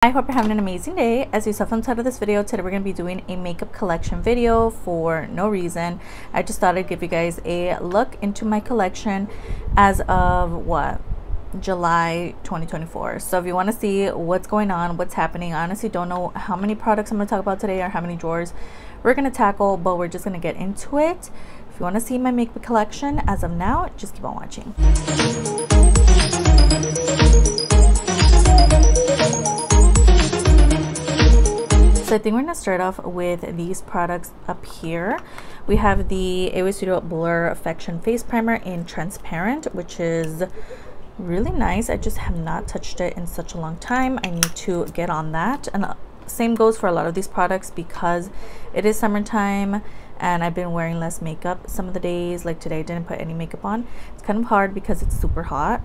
I hope you're having an amazing day. As you saw from the title of this video, today we're going to be doing a makeup collection video for no reason. I just thought I'd give you guys a look into my collection as of July 2024. So if you want to see what's going on, what's happening, I honestly don't know how many products I'm going to talk about today or how many drawers we're going to tackle, but we're just going to get into it. If you want to see my makeup collection as of now, just keep on watching. So I think we're going to start off with these products up here. We have the AOI Studio Blur Affection Face Primer in Transparent, which is really nice. I just have not touched it in such a long time. I need to get on that. And same goes for a lot of these products because it is summertime and I've been wearing less makeup some of the days. Like today I didn't put any makeup on. It's kind of hard because it's super hot.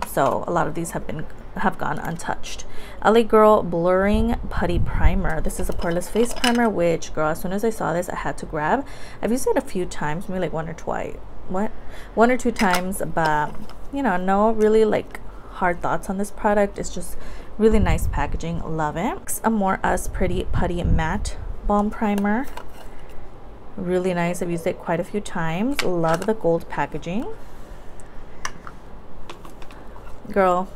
So a lot of these have gone untouched. LA Girl Blurring Putty Primer. This is a poreless face primer, which, girl, as soon as I saw this I had to grab. I've used it a few times, maybe like one or two times, but you know, no really like hard thoughts on this product. It's just really nice packaging. Love it. A More Us Pretty Putty Matte Balm Primer. Really nice. I've used it quite a few times. Love the gold packaging. Girl,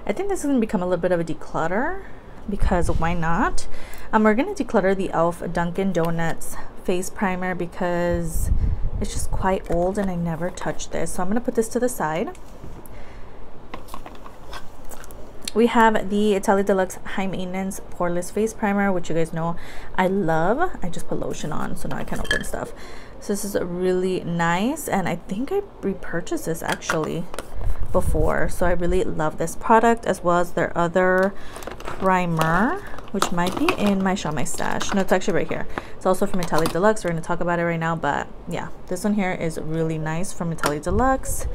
I think this is going to become a little bit of a declutter because why not? We're going to declutter the e.l.f. Dunkin' Donuts face primer because it's just quite old and I never touched this. So I'm going to put this to the side. We have the Italy Deluxe High Maintenance Poreless Face Primer, which you guys know I love. I just put lotion on, so now I can open stuff. So this is really nice, and I think I repurchased this actually before. So I really love this product, as well as their other primer, which might be in my Show My Stash. No, it's actually right here. It's also from Italy Deluxe. We're going to talk about it right now, but yeah, this one here is really nice from Italy Deluxe.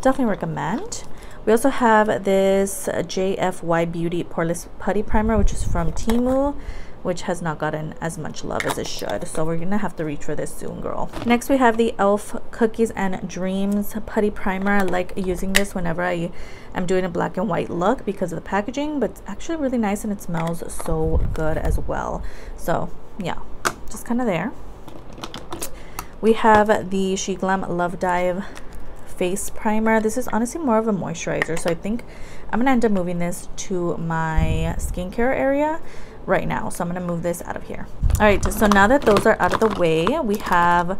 Definitely recommend. We also have this JFY Beauty Poreless Putty Primer, which is from Temu, which has not gotten as much love as it should. So we're going to have to reach for this soon, girl. Next, we have the e.l.f. Cookies and Dreams Putty Primer. I like using this whenever I am doing a black and white look because of the packaging, but it's actually really nice and it smells so good as well. So yeah, just kind of there. We have the She Glam Love Dive Face Primer. This is honestly more of a moisturizer, so I think I'm gonna end up moving this to my skincare area right now. So I'm gonna move this out of here. All right, so now that those are out of the way, we have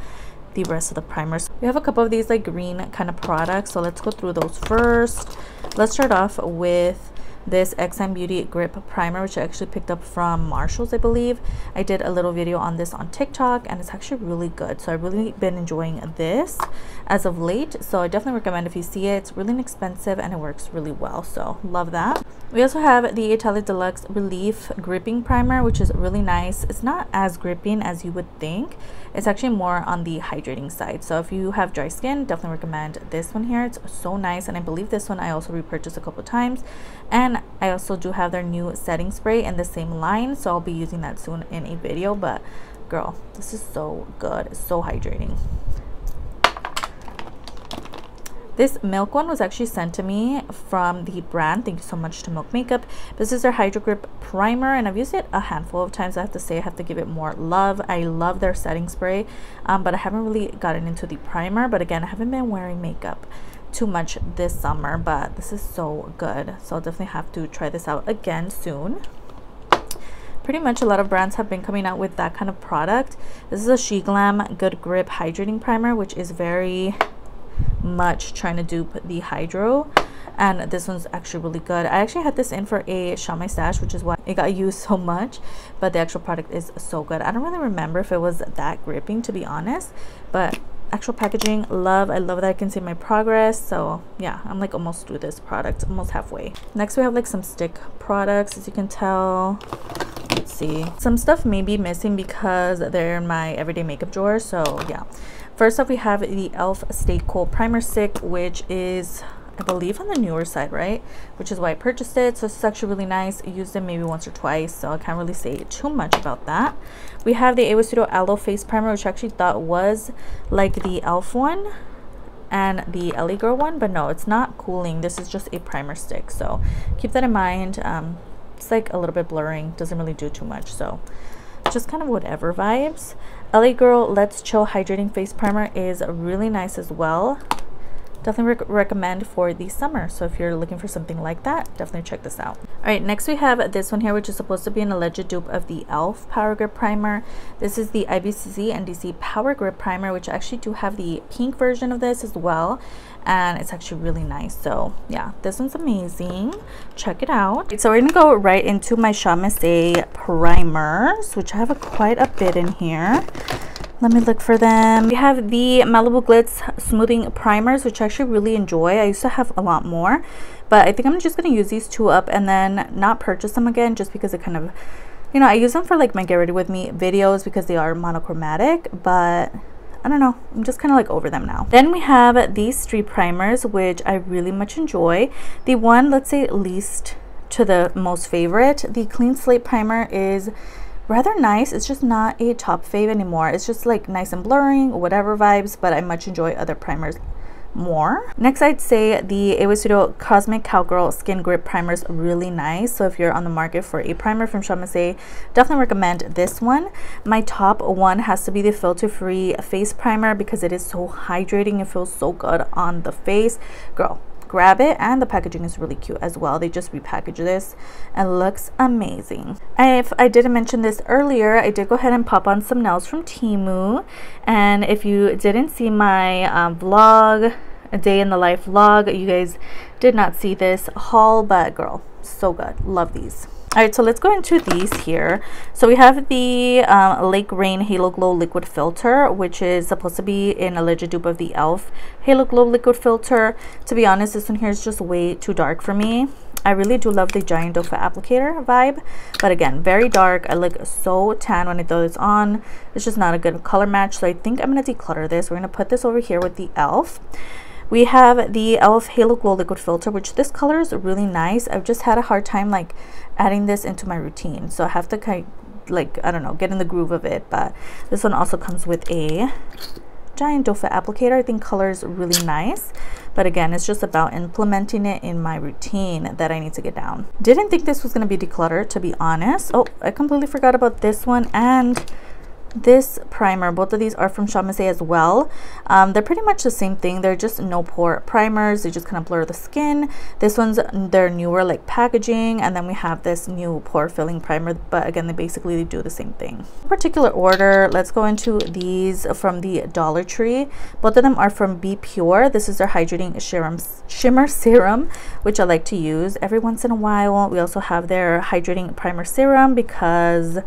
the rest of the primers. We have a couple of these like green kind of products, so let's go through those first. Let's start off with this XM Beauty Grip Primer, which I actually picked up from Marshall's, I believe. I did a little video on this on TikTok and it's actually really good. So I've really been enjoying this as of late. So I definitely recommend if you see it. It's really inexpensive and it works really well. So love that. We also have the Italy Deluxe Relief Gripping Primer, which is really nice. It's not as gripping as you would think. It's actually more on the hydrating side. So if you have dry skin, definitely recommend this one here. It's so nice. And I believe this one I also repurchased a couple of times. And I also do have their new setting spray in the same line. So I'll be using that soon in a video. But girl, this is so good. It's so hydrating. This Milk one was actually sent to me from the brand. Thank you so much to Milk Makeup. This is their Hydro Grip Primer, and I've used it a handful of times. I have to say I have to give it more love. I love their setting spray, but I haven't really gotten into the primer. But again, I haven't been wearing makeup too much this summer, but this is so good. So I'll definitely have to try this out again soon. Pretty much a lot of brands have been coming out with that kind of product. This is a She Glam Good Grip Hydrating Primer, which is very much trying to dupe the hydro, and this one's actually really good. I actually had this in for a Show My Stash, which is why it got used so much, but the actual product is so good. I don't really remember if it was that gripping, to be honest, but actual packaging, love. I love that I can see my progress. So yeah, I'm like almost through this product, almost halfway. Next we have like some stick products. As you can tell, let's see, some stuff may be missing because they're in my everyday makeup drawer. So yeah, first off we have the e.l.f. Stay Cool Primer Stick, which is I believe on the newer side, right? Which is why I purchased it. So it's actually really nice. I used it maybe once or twice, so I can't really say too much about that. We have the AOI Studio Aloe Face Primer, which I actually thought was like the e.l.f. one and the LA Girl one, but no, it's not cooling. This is just a primer stick, so keep that in mind. It's like a little bit blurring, doesn't really do too much, so just kind of whatever vibes. LA Girl Let's Chill Hydrating Face Primer is really nice as well. Definitely recommend for the summer. So if you're looking for something like that, definitely check this out. All right, next we have this one here, which is supposed to be an alleged dupe of the e.l.f. Power Grip Primer. This is the IBCC and DC Power Grip Primer, which I actually do have the pink version of this as well. And it's actually really nice. So yeah, this one's amazing. Check it out. So we're gonna go right into my Shop Miss A primers, which I have quite a bit in here. Let me look for them. We have the Malibu Glitz Smoothing Primers, which I actually really enjoy. I used to have a lot more, but I think I'm just going to use these two up and then not purchase them again, just because it kind of, you know, I use them for like my Get Ready With Me videos because they are monochromatic, but I don't know, I'm just kind of like over them now. Then we have these street primers, which I really much enjoy. The one, let's say least to the most favorite, the Clean Slate Primer is rather nice. It's just not a top fave anymore. It's just like nice and blurring, whatever vibes, but I much enjoy other primers more. Next, I'd say the AOA Studio Cosmic Cowgirl Skin Grip Primer is really nice. So if you're on the market for a primer from Shop Miss A, definitely recommend this one. My top one has to be the Filter Free Face Primer because it is so hydrating. It feels so good on the face. Girl, grab it, and the packaging is really cute as well. They just repackaged this and looks amazing. If I didn't mention this earlier, I did go ahead and pop on some nails from Temu, and if you didn't see my vlog, a day in the life vlog, you guys did not see this haul, but girl, so good. Love these. All right, so let's go into these here. So we have the Lake Rain Halo Glow Liquid Filter, which is supposed to be an alleged dupe of the e.l.f. Halo Glow Liquid Filter. To be honest, this one here is just way too dark for me. I really do love the Giant Dofa applicator vibe, but again, very dark. I look so tan when I throw this on. It's just not a good color match, so I think I'm gonna declutter this. We're gonna put this over here with the e.l.f. We have the e.l.f. Halo Glow Liquid Filter, which this color is really nice. I've just had a hard time like adding this into my routine, so I have to kind of, like, I don't know, get in the groove of it. But this one also comes with a Giant Dofa applicator. I think color is really nice, but again, it's just about implementing it in my routine that I need to get down. Didn't think this was going to be decluttered, to be honest. Oh, I completely forgot about this one and this primer. Both of these are from Shop Miss A as well. They're pretty much the same thing. They're just no pore primers. They just kind of blur the skin. This one's their newer like packaging, and then we have this new pore filling primer, but again, they basically do the same thing. In particular order, let's go into these from the Dollar Tree. Both of them are from Be Pure. This is their hydrating shimmer serum, which I like to use every once in a while. We also have their hydrating primer serum because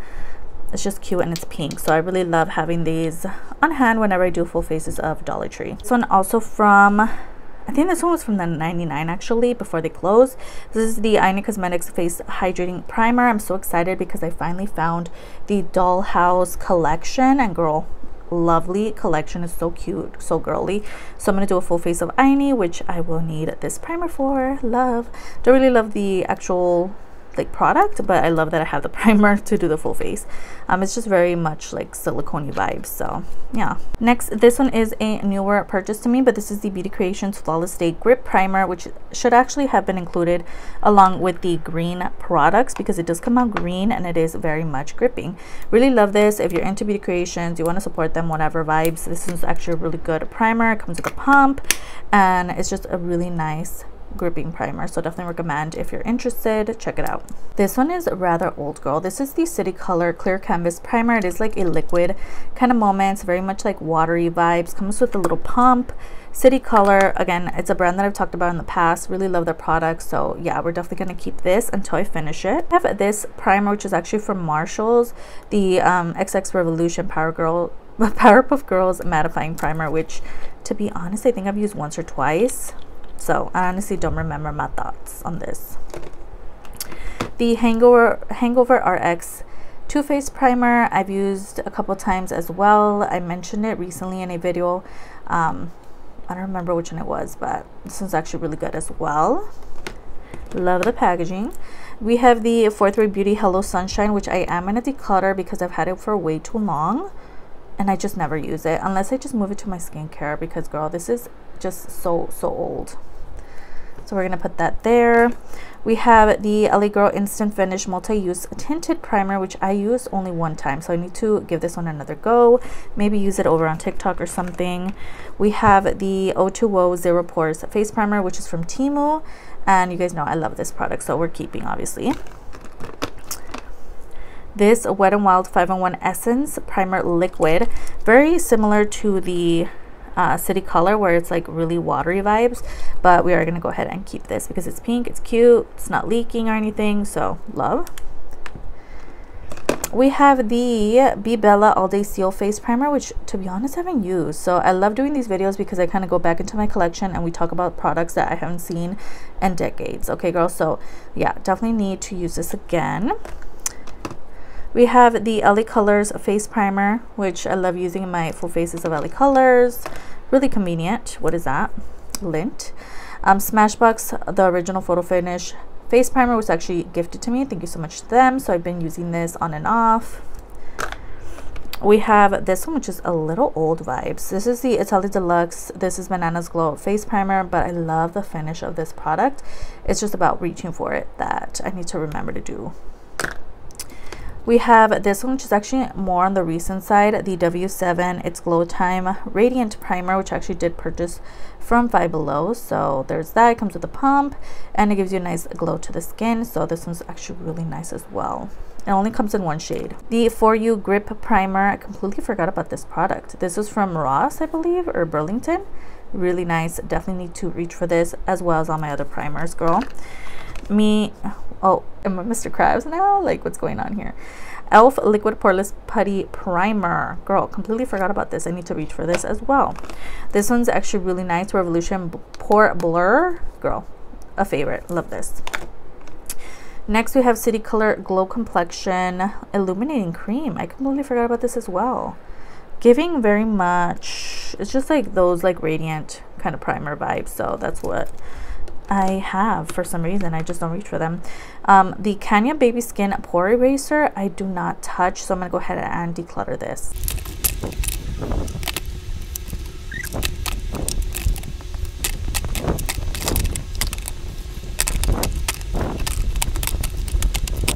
it's just cute and it's pink, so I really love having these on hand whenever I do full faces of Dollar Tree. This one also from, I think this one was from the 99 actually, before they closed. This is the IONI Cosmetics Face Hydrating Primer. I'm so excited because I finally found the Dollhouse collection, and girl, lovely collection. Is so cute, so girly. So I'm gonna do a full face of IONI, which I will need this primer for. Love. Don't really love the actual like product, but I love that I have the primer to do the full face. It's just very much like silicone vibes, so yeah. Next, this one is a newer purchase to me, but this is the Beauty Creations Flawless Day Grip Primer, which should actually have been included along with the green products because it does come out green and it is very much gripping. Really love this. If you're into Beauty Creations, you want to support them, whatever vibes, this is actually a really good primer. It comes with a pump and it's just a really nice gripping primer, so definitely recommend if you're interested. Check it out. This one is rather old girl. This is the City Color Clear Canvas Primer. It is like a liquid kind of moments, very much like watery vibes. Comes with a little pump. City Color, again, it's a brand that I've talked about in the past. Really love their products, so yeah, we're definitely going to keep this until I finish it. I have this primer, which is actually from Marshall's, the XX Revolution Powerpuff Girls Mattifying Primer, which, to be honest, I think I've used once or twice. So I honestly don't remember my thoughts on this. The Hangover RX Too Faced Primer, I've used a couple times as well. I mentioned it recently in a video. I don't remember which one it was, but this one's actually really good as well. Love the packaging. We have the Fourth Ray Beauty Hello Sunshine, which I am going to declutter because I've had it for way too long and I just never use it unless I just move it to my skincare, because girl, this is just so old. So we're gonna put that there. We have the LA Girl Instant Finish Multi-Use Tinted Primer, which I used only one time, so I need to give this one another go. Maybe use it over on TikTok or something. We have the O2O Zero Pores Face Primer, which is from Temu, and you guys know I love this product, so we're keeping, obviously. This Wet n Wild 5-in-1 Essence Primer Liquid, very similar to the City Color, where it's like really watery vibes, but we are going to go ahead and keep this because it's pink, it's cute, it's not leaking or anything, so love. We have the Be Bella All Day Seal Face Primer, which to be honest I haven't used, so I love doing these videos because I kind of go back into my collection and we talk about products that I haven't seen in decades. Okay girls, so yeah, definitely need to use this again. We have the LA Colors Face Primer, which I love using in my full faces of LA Colors. Really convenient. What is that? Lint. Smashbox, the original Photo Finish Face Primer, was actually gifted to me. Thank you so much to them. So I've been using this on and off. We have this one, which is a little old vibes. This is the Italy Deluxe. This is Bananas Glow Face Primer, but I love the finish of this product. It's just about reaching for it that I need to remember to do. We have this one, which is actually more on the recent side, the W7 It's Glow Time Radiant Primer, which I actually did purchase from Five Below. So there's that. It comes with a pump and it gives you a nice glow to the skin. So this one's actually really nice as well. It only comes in one shade. The For You Grip Primer, I completely forgot about this product. This is from Ross, I believe, or Burlington. Really nice. Definitely need to reach for this, as well as all my other primers, girl. Oh, am I Mr. Krabs now? Like, what's going on here? Elf Liquid Poreless Putty Primer. Girl, completely forgot about this. I need to reach for this as well. This one's actually really nice. Revolution Pore Blur. Girl, a favorite. Love this. Next, we have City Color Glow Complexion Illuminating Cream. I completely forgot about this as well. Giving very much, it's just like those like radiant kind of primer vibes. So that's what I have for some reason. I just don't reach for them. The Kenya Baby Skin Pore Eraser, I do not touch, so I'm gonna go ahead and declutter this.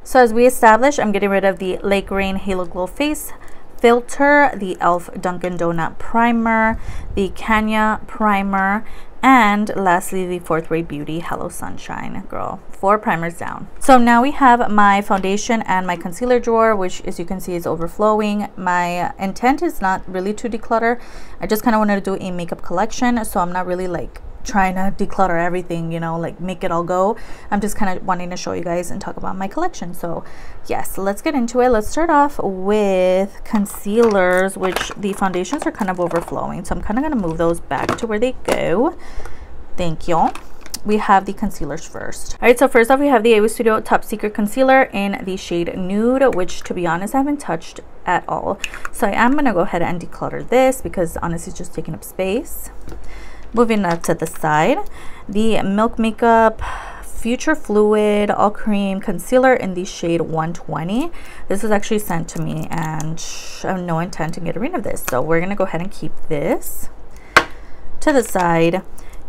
So as we established, I'm getting rid of the Lake Rain Halo Glow Face Filter, the e.l.f. Dunkin' Donut Primer, the Kenya Primer, and lastly the Fourth Ray Beauty Hello Sunshine. Girl, 4 primers down. So now we have my foundation and my concealer drawer, which as you can see is overflowing. My intent is not really to declutter. I just kind of wanted to do a makeup collection, so I'm not really like trying to declutter everything, you know, like make it all go. I'm just kind of wanting to show you guys and talk about my collection. So yes, let's get into it. Let's start off with concealers, which the foundations are kind of overflowing, so I'm kind of going to move those back to where they go. Thank you. We have the concealers first. All right, so first off we have the AOI Studio Top Secret Concealer in the shade Nude, which to be honest I haven't touched at all, so I am going to go ahead and declutter this because honestly it's just taking up space. Moving up to the side, the Milk Makeup Future Fluid All Cream Concealer in the shade 120. This was actually sent to me and I have no intent to get rid of this, so we're gonna go ahead and keep this. To the side,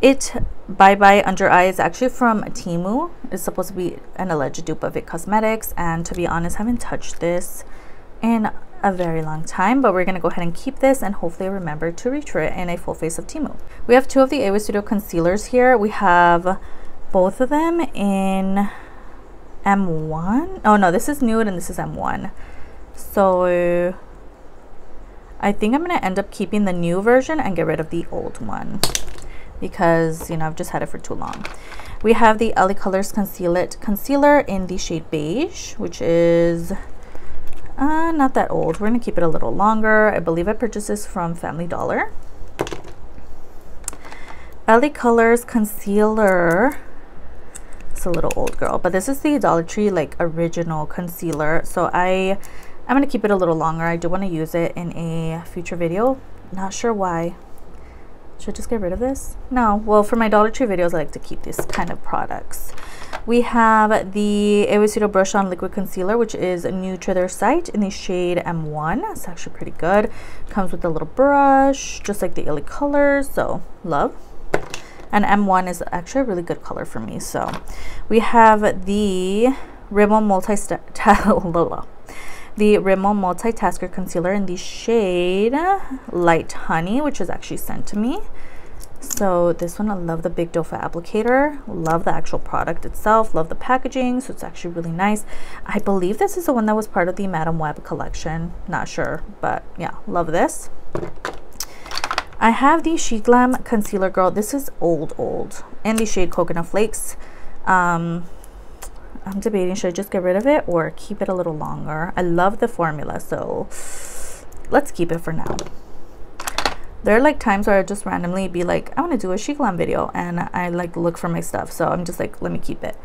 It Bye Bye Under Eye is actually from Temu. It's supposed to be an alleged dupe of It Cosmetics, and to be honest I haven't touched this in a very long time, but we're gonna go ahead and keep this and hopefully remember to reach for it in a full face of Temu. We have 2 of the AOI Studio concealers here. We have both of them in M1. Oh no, this is Nude and this is M1. So I think I'm gonna end up keeping the new version and get rid of the old one because, you know, I've just had it for too long. We have the LA Colors Conceal It Concealer in the shade Beige, which is not that old. We're gonna keep it a little longer. I believe I purchased this from Family Dollar. LA Colors Concealer. It's a little old, girl, but this is the Dollar Tree like original concealer, so I'm gonna keep it a little longer. I do want to use it in a future video. Not sure why. Should I just get rid of this? No. Well, for my Dollar Tree videos I like to keep these kind of products. We have the AOI Studio Brush On Liquid Concealer, which is new to their site in the shade M1. It's actually pretty good. Comes with a little brush, just like the LA Colors, so love. and M1 is actually a really good color for me. So we have the Rimmel Multitasker Concealer in the shade Light Honey, which was actually sent to me. So this one, I love the big doe foot applicator, love the actual product itself, love the packaging, so it's actually really nice. I believe this is the one that was part of the Madame Web collection, not sure, but yeah, love this. I have the She Glam Concealer, girl. This is old in the shade Coconut Flakes. I'm debating, should I just get rid of it or keep it a little longer? I love the formula, so let's keep it for now. There are like times where I just randomly be like, I want to do a She Glam video, and I like look for my stuff, so I'm just like, let me keep it.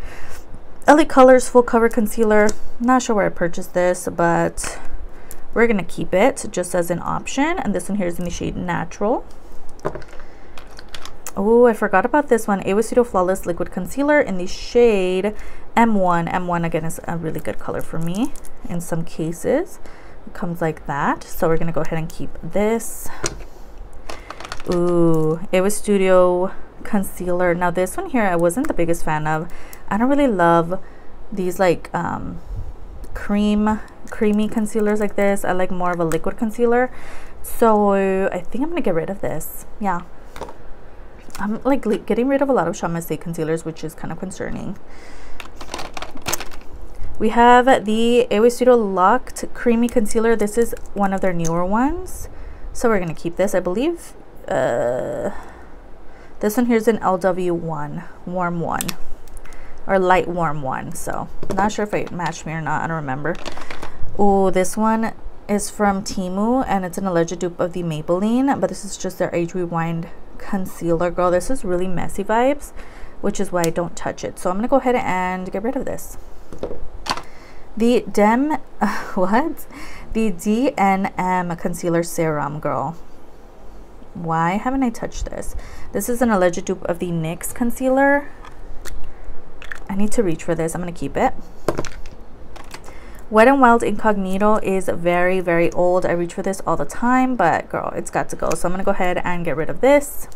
LA Colors Full Cover Concealer. Not sure where I purchased this, but we're gonna keep it just as an option. And this one here is in the shade Natural. Oh, I forgot about this one. Awa Studio Flawless Liquid Concealer in the shade M1. M1 again is a really good color for me in some cases. It comes like that, so we're gonna go ahead and keep this. Ooh, Awa Studio Concealer. Now this one here I wasn't the biggest fan of. I don't really love these like creamy concealers like this. I like more of a liquid concealer, so I think I'm gonna get rid of this. Yeah, I'm like getting rid of a lot of Chamase concealers, which is kind of concerning. We have the Awa Studio Locked Creamy Concealer. This is one of their newer ones, so we're gonna keep this. I believe this one here is an LW1 warm one, or light warm one, so not sure if it matched me or not, I don't remember. Oh, this one is from Temu, and it's an alleged dupe of the Maybelline, but this is just their Age Rewind concealer, girl. This is really messy vibes, which is why I don't touch it, so I'm gonna go ahead and get rid of this. The the DNM Concealer Serum, girl. Why haven't I touched this? This is an alleged dupe of the NYX concealer. I need to reach for this. I'm gonna keep it. Wet n Wild Incognito is very, very old. I reach for this all the time, but girl, it's got to go. So I'm gonna go ahead and get rid of this.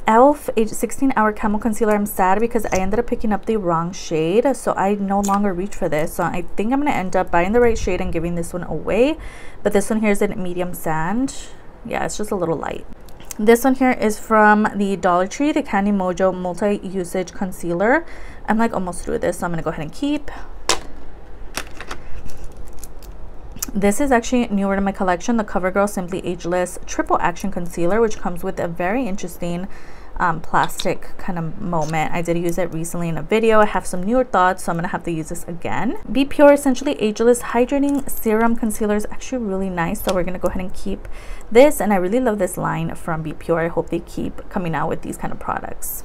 Elf Age 16 Hour Camel Concealer. I'm sad because I ended up picking up the wrong shade, so I no longer reach for this. So I think I'm gonna end up buying the right shade and giving this one away. But this one here is in medium sand. Yeah, it's just a little light. This one here is from the Dollar Tree, the Candy Mojo Multi-Usage Concealer. I'm like almost through this, so I'm gonna go ahead and keep. This is actually newer to my collection, the CoverGirl Simply Ageless Triple Action Concealer, which comes with a very interesting plastic kind of moment. I did use it recently in a video. I have some newer thoughts, so I'm gonna have to use this again. Be Pure Essentially Ageless Hydrating Serum Concealer is actually really nice, so we're gonna go ahead and keep this. And I really love this line from Be Pure. I hope they keep coming out with these kind of products.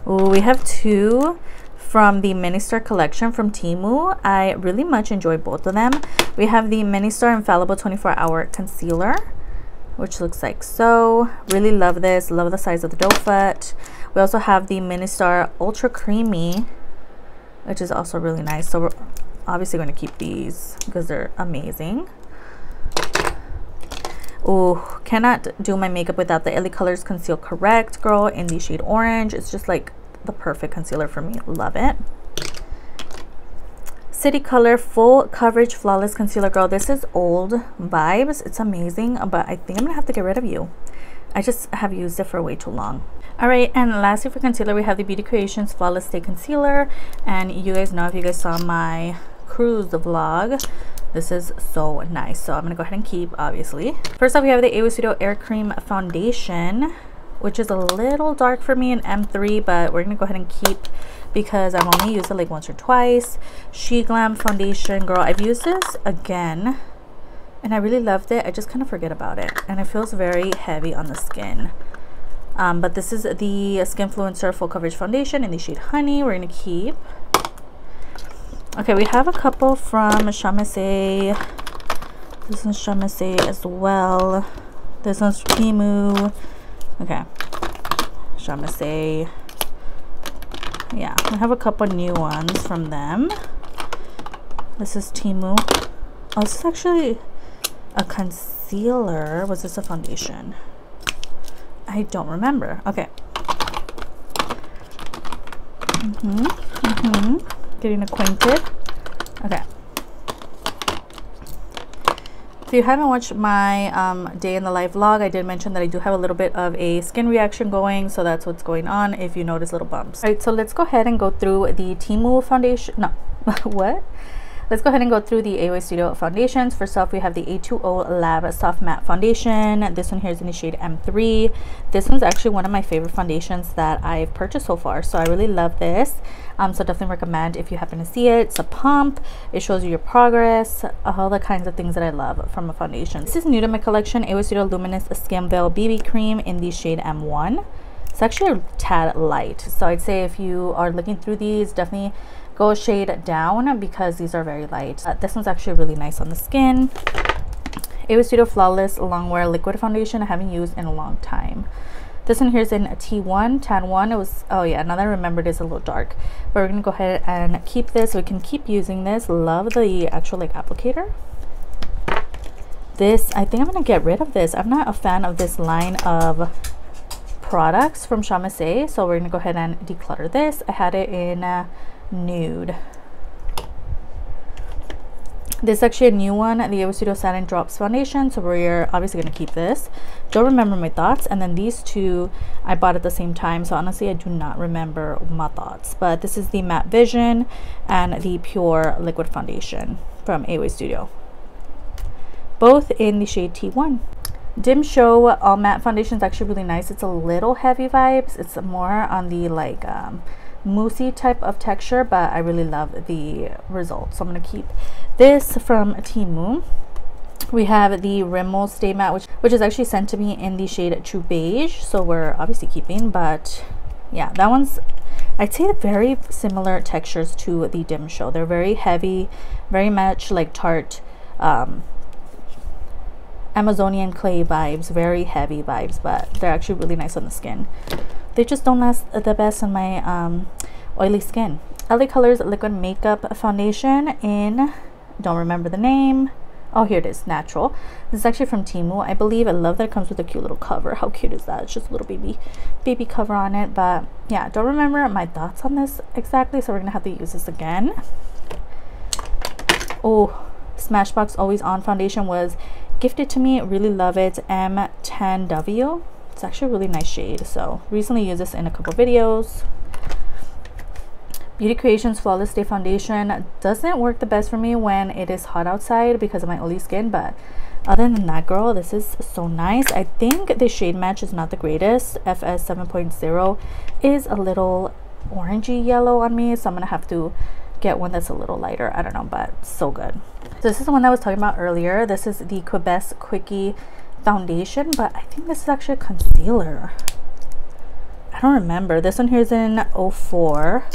Ooh, we have two from the Ministar collection from Temu. I really much enjoy both of them. We have the Ministar Infallible 24-Hour Concealer, which looks like so. Really love this, love the size of the doe foot. We also have the Ministar Ultra Creamy, which is also really nice. So we're obviously going to keep these because they're amazing. Oh, cannot do my makeup without the LA Colors Conceal Correct, girl, in the shade Orange. It's just like the perfect concealer for me. Love it. City Color Full Coverage Flawless Concealer, girl. This is old vibes. It's amazing, but I think I'm gonna have to get rid of you. I just have used it for way too long. All right, and lastly for concealer, we have the Beauty Creations Flawless Stay Concealer. And you guys know, if you guys saw my cruise vlog, this is so nice. So I'm gonna go ahead and keep, obviously. First off, we have the Awa Studio Air Cream Foundation, which is a little dark for me in M3, but we're gonna go ahead and keep because I've only used it like once or twice. She Glam Foundation, girl. I've used this again and I really loved it. I just kind of forget about it, and it feels very heavy on the skin. But this is the Skinfluencer Full Coverage Foundation in the shade Honey. We're gonna keep. Okay, we have a couple from Chamase. This one's Chamase as well. This one's Temu. Okay, Chamase. Yeah, I have a couple new ones from them. This is Temu. Oh, this is actually a concealer. Was this a foundation? I don't remember. Okay, Getting acquainted. Okay. If you haven't watched my day in the life vlog, I did mention that I do have a little bit of a skin reaction going, so that's what's going on if you notice little bumps. All right, so let's go ahead and go through the Temu foundation. No, what? Let's go ahead and go through the AOI Studio foundations. First off, we have the A2O Lab Soft Matte Foundation. This one here is in the shade M3. This one's actually one of my favorite foundations that I've purchased so far, so I really love this. So definitely recommend if you happen to see it. It's a pump. It shows you your progress, all the kinds of things that I love from a foundation. This is new to my collection, AOI Studio Luminous Skin Veil BB Cream in the shade M1. It's actually a tad light, so I'd say if you are looking through these, definitely go a shade down because these are very light. This one's actually really nice on the skin. AOI Studio Flawless Longwear Liquid Foundation I haven't used in a long time. This one here is in T1, Tan 1. It was, oh yeah, now that I remembered, it's a little dark. But we're going to go ahead and keep this. We can keep using this. Love the actual like applicator. This, I think I'm going to get rid of this. I'm not a fan of this line of products from Chamase. So we're going to go ahead and declutter this. I had it in nude. This is actually a new one, the AOI Studio Satin Drops Foundation, so we're obviously going to keep this. Don't remember my thoughts, and then these two I bought at the same time, so honestly I do not remember my thoughts. But this is the Matte Vision and the Pure Liquid Foundation from AOI Studio, both in the shade T1. Dim Show All Matte Foundation is actually really nice. It's a little heavy vibes. It's more on the like moussey type of texture, but I really love the results, so I'm going to keep this from Temu. We have the Rimmel Stay Matte, which is actually sent to me in the shade True Beige, so we're obviously keeping. But yeah, that one's, I'd say, very similar textures to the Dim Show. They're very heavy, very much like Tarte Amazonian clay vibes, very heavy vibes, but they're actually really nice on the skin. They just don't last the best on my oily skin. LA Colors Liquid Makeup Foundation in, don't remember the name. Oh, here it is, Natural. This is actually from Temu, I believe. I love that it comes with a cute little cover. How cute is that? It's just a little baby cover on it. But yeah, don't remember my thoughts on this exactly, so we're gonna have to use this again. Oh, Smashbox Always On Foundation was gifted to me. Really love it. M10W. It's actually a really nice shade, so recently used this in a couple videos. Beauty Creations Flawless Day Foundation doesn't work the best for me when it is hot outside because of my oily skin, but other than that, girl, this is so nice. I think the shade match is not the greatest. FS 7.0 is a little orangey yellow on me, so I'm gonna have to get one that's a little lighter. I don't know, but so good. So this is the one that I was talking about earlier. This is the Quebec's Quickie Foundation, but I think this is actually a concealer. I don't remember. This one here is in 04.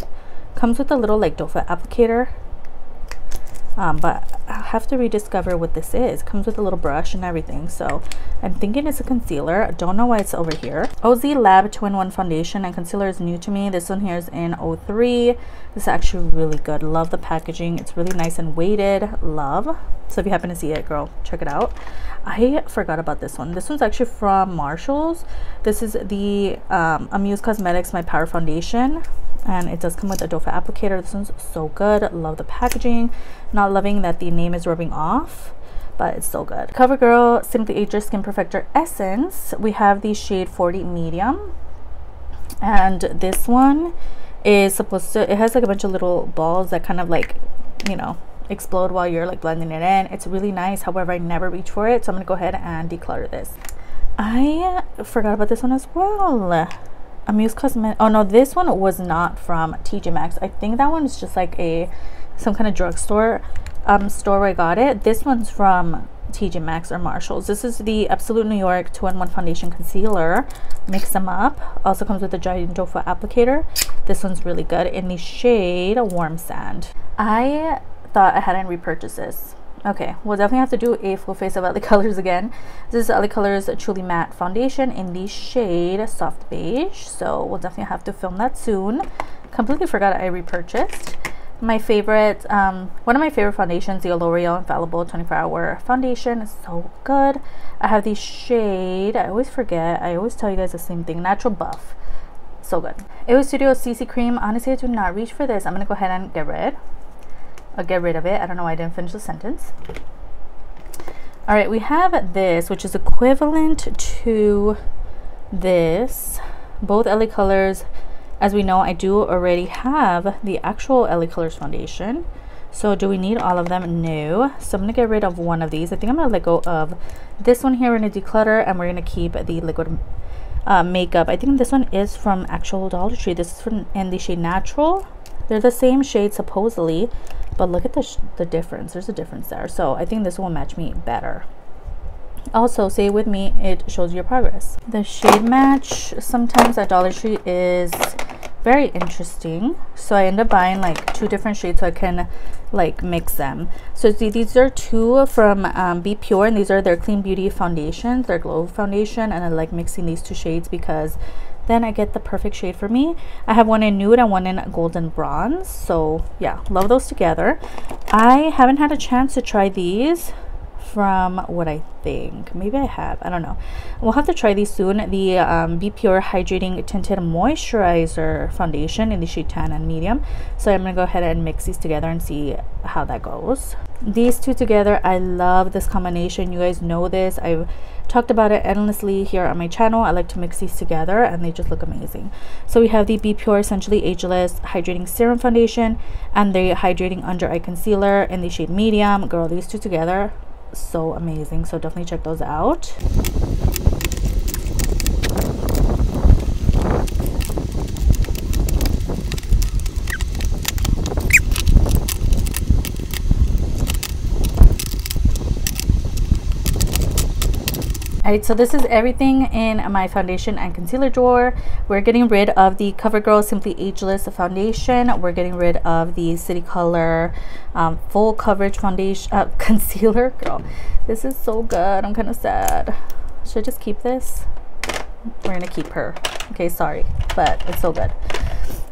Comes with a little like doe foot applicator, but I'll have to rediscover what this is. Comes with a little brush and everything, so I'm thinking it's a concealer. I don't know why it's over here. OZ Lab 2-in-1 Foundation and concealer is new to me. This one here is in 03. This is actually really good. Love the packaging. It's really nice and weighted. Love. So if you happen to see it, girl, check it out. I forgot about this one. This one's actually from Marshall's. This is the Amuse Cosmetics My Power Foundation, and it does come with a doe foot applicator. This one's so good. Love the packaging. Not loving that the name is rubbing off, but it's so good. CoverGirl Simply Ageless Skin Perfector Essence. We have the shade 40 Medium, and this one is supposed to, it has like a bunch of little balls that kind of like, you know, explode while you're like blending it in. It's really nice. However, I never reach for it, so I'm gonna go ahead and declutter this. I forgot about this one as well. Amuse Cosmetics. Oh no, this one was not from TJ Maxx. I think that one is just like some kind of drugstore store where I got it. This one's from TJ Maxx or Marshalls. This is the Absolute New York 2-in-1 Foundation Concealer. Mix them up. Also comes with a giant doe foot applicator. This one's really good in the shade Warm Sand. I thought I hadn't repurchased this. Okay, we'll definitely have to do a full face of LA Colors again. This is LA Colors Truly Matte Foundation in the shade Soft Beige, so we'll definitely have to film that soon. Completely forgot I repurchased my favorite, one of my favorite foundations, the L'Oreal Infallible 24-Hour Foundation. Is so good. I have the shade, I always forget, I always tell you guys the same thing, Natural Buff. So good. IONI Studio CC Cream. Honestly, I do not reach for this. I'm gonna go ahead and get rid of it. I don't know why I didn't finish the sentence. All right, we have this, which is equivalent to this. Both LA Colors. As we know, I do already have the actual LA Colors foundation. So do we need all of them? No. So I'm gonna get rid of one of these. I think I'm gonna let go of this one here. We're gonna declutter, and we're gonna keep the liquid makeup. I think this one is from actual Dollar Tree. This is from in the shade Natural. They're the same shade supposedly, but look at the difference. There's a difference there. So I think this will match me better. Also, say it with me, it shows your progress. The shade match sometimes at Dollar Tree is very interesting. So I end up buying like 2 different shades so I can like mix them. So see, these are 2 from Be Pure, and these are their Clean Beauty foundations, their glow foundation, and I like mixing these 2 shades because then I get the perfect shade for me. I have one in nude and one in golden bronze. So yeah, love those together. I haven't had a chance to try these from what I think. Maybe I have. I don't know. We'll have to try these soon. The Be Pure Hydrating Tinted Moisturizer Foundation in the shade Tan and Medium. So I'm going to go ahead and mix these together and see how that goes. These 2 together, I love this combination. You guys know this. I've talked about it endlessly here on my channel. I like to mix these together and they just look amazing. So we have the Be Pure Essentially Ageless Hydrating Serum Foundation and the Hydrating Under Eye Concealer in the shade Medium. Girl, these 2 together, so amazing. So definitely check those out. Alright, so this is everything in my foundation and concealer drawer. We're getting rid of the CoverGirl Simply Ageless foundation. We're getting rid of the City Color full coverage foundation concealer. Girl, this is so good. I'm kind of sad. Should I just keep this? We're gonna keep her. Okay, sorry, but it's so good.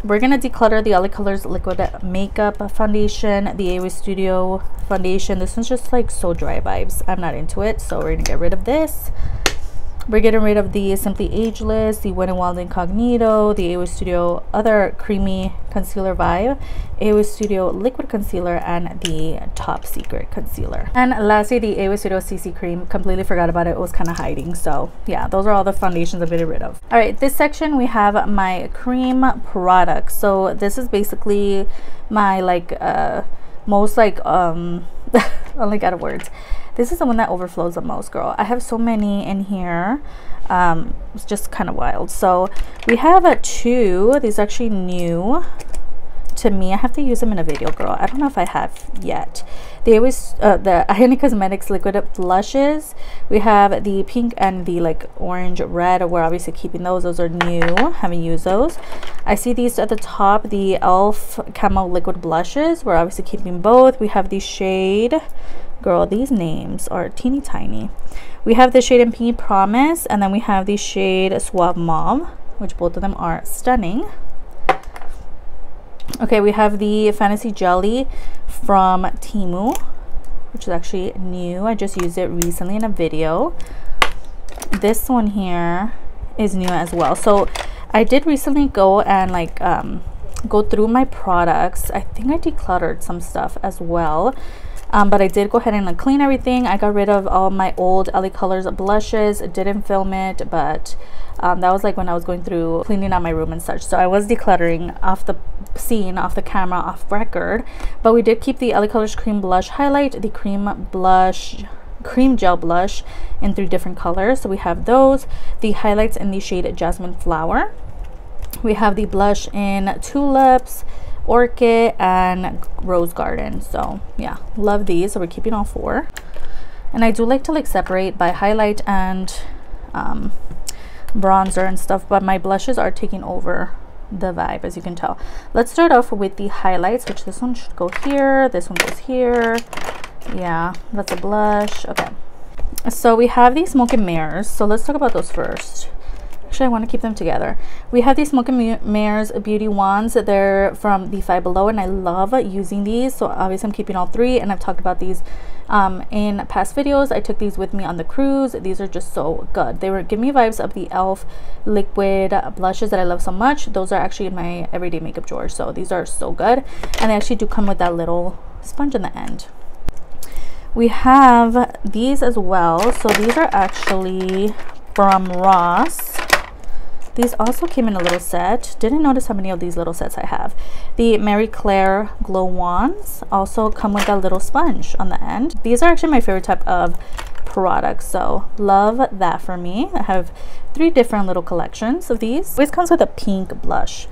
We're gonna declutter the LA Colors liquid makeup foundation, the IONI Studio foundation. This one's just like so dry vibes. I'm not into it, so we're gonna get rid of this. We're getting rid of the Simply Ageless, the Wet n Wild Incognito, the IONI Studio other creamy concealer vibe, IONI Studio liquid concealer, and the Top Secret concealer. And lastly, the IONI Studio CC cream. Completely forgot about it. It was kind of hiding. So yeah, those are all the foundations I've getting rid of. All right, this section we have my cream products. So this is basically my like most like only got words. This is the one that overflows the most, girl. I have so many in here. It's just kind of wild. So we have 2. These are actually new to me. I have to use them in a video, girl. I don't know if I have yet. They always the IONI Cosmetics liquid blushes. We have the pink and the like orange red. We're obviously keeping those. Those are new. Haven't used those. I see these at the top, the e.l.f. Camo liquid blushes. We're obviously keeping both. We have the shade, girl, these names are teeny tiny. We have the shade in Pinky Promise, and then we have the shade Suave Mauve, which both of them are stunning. Okay, we have the Fantasy Jelly from Temu, which is actually new. I just used it recently in a video. This one here is new as well. So I did recently go and like go through my products. I think I decluttered some stuff as well. But I did go ahead and like clean everything. I got rid of all my old LA Colors blushes. Didn't film it, but that was like when I was going through cleaning out my room and such. So I was decluttering off the scene, off the camera, off record. But we did keep the LA Colors cream blush highlight, the cream gel blush in 3 different colors. So we have those, the highlights in the shade Jasmine Flower. We have the blush in Tulips, Orchid, and Rose Garden. So yeah, love these. So we're keeping all 4. And I do like to like separate by highlight and bronzer and stuff, but my blushes are taking over the vibe, as you can tell. Let's start off with the highlights, which this one should go here, this one goes here. Yeah, that's a blush. Okay, so we have these smoke and mirrors, so let's talk about those first. Actually, I want to keep them together. We have these Smoke and Mirrors Beauty Wands. They're from the Five Below, and I love using these. So obviously I'm keeping all three, and I've talked about these in past videos. I took these with me on the cruise. These are just so good. They were giving me vibes of the e.l.f. liquid blushes that I love so much. Those are actually in my everyday makeup drawer. So these are so good. And they actually do come with that little sponge in the end. We have these as well. So these are actually from Ross. These also came in a little set. Didn't notice how many of these little sets I have. The Mary Claire Glow Wands also come with a little sponge on the end. These are actually my favorite type of products, so love that for me. I have 3 different little collections of these. This comes with a pink blush.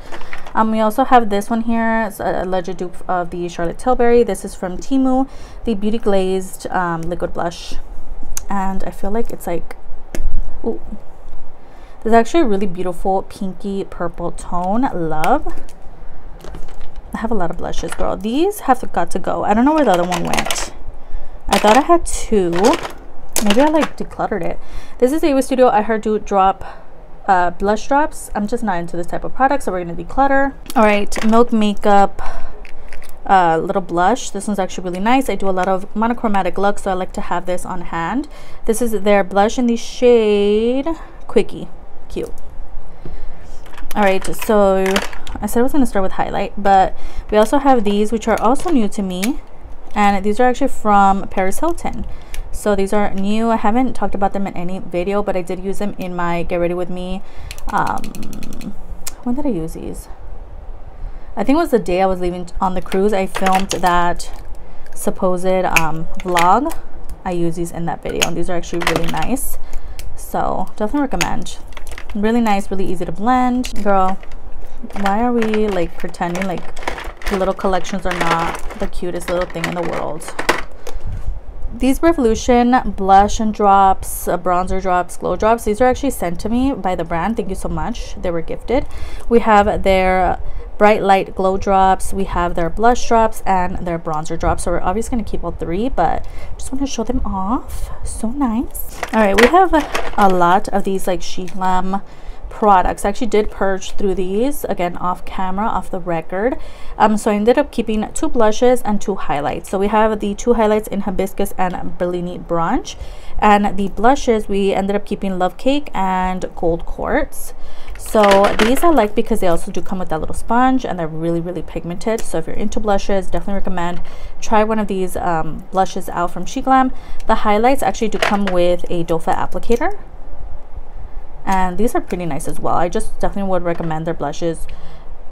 We also have this one here. It's a alleged dupe of the Charlotte Tilbury. This is from Temu, the Beauty Glazed liquid blush. And I feel like it's like, ooh. There's actually a really beautiful pinky purple tone. Love. I have a lot of blushes, girl. These have got to go. I don't know where the other one went. I thought I had 2. Maybe I like decluttered it. This is AOA Studio I Heard Do Drop blush drops. I'm just not into this type of product, so we're gonna declutter. All right, Milk Makeup little blush. This one's actually really nice. I do a lot of monochromatic looks, so I like to have this on hand. This is their blush in the shade Quickie. Cute. All right, so I said I was going to start with highlight, but we also have these, which are also new to me, and these are actually from Paris Hilton. So these are new. I haven't talked about them in any video, but I did use them in my Get Ready With Me. When did I use these? I think it was the day I was leaving on the cruise. I filmed that supposed vlog. I use these in that video, and these are actually really nice, so definitely recommend. Really nice, really easy to blend. Girl, why are we like pretending like the little collections are not the cutest little thing in the world? These Revolution blush and drops, bronzer drops, glow drops, these are actually sent to me by the brand. Thank you so much. They were gifted. We have their Bright Light glow drops, we have their blush drops, and their bronzer drops. So we're obviously going to keep all 3, but just want to show them off. So nice. All right, we have a lot of these like She Glam products. I actually did purge through these again off camera, off the record. So I ended up keeping 2 blushes and 2 highlights. So we have the 2 highlights in Hibiscus and Bellini Brunch, and the blushes we ended up keeping Love Cake and Gold Quartz. So these I like because they also do come with that little sponge, and they're really, really pigmented. So if you're into blushes, definitely recommend try one of these blushes out from She Glam. The highlights actually do come with a doe foot applicator, and these are pretty nice as well. I just definitely would recommend their blushes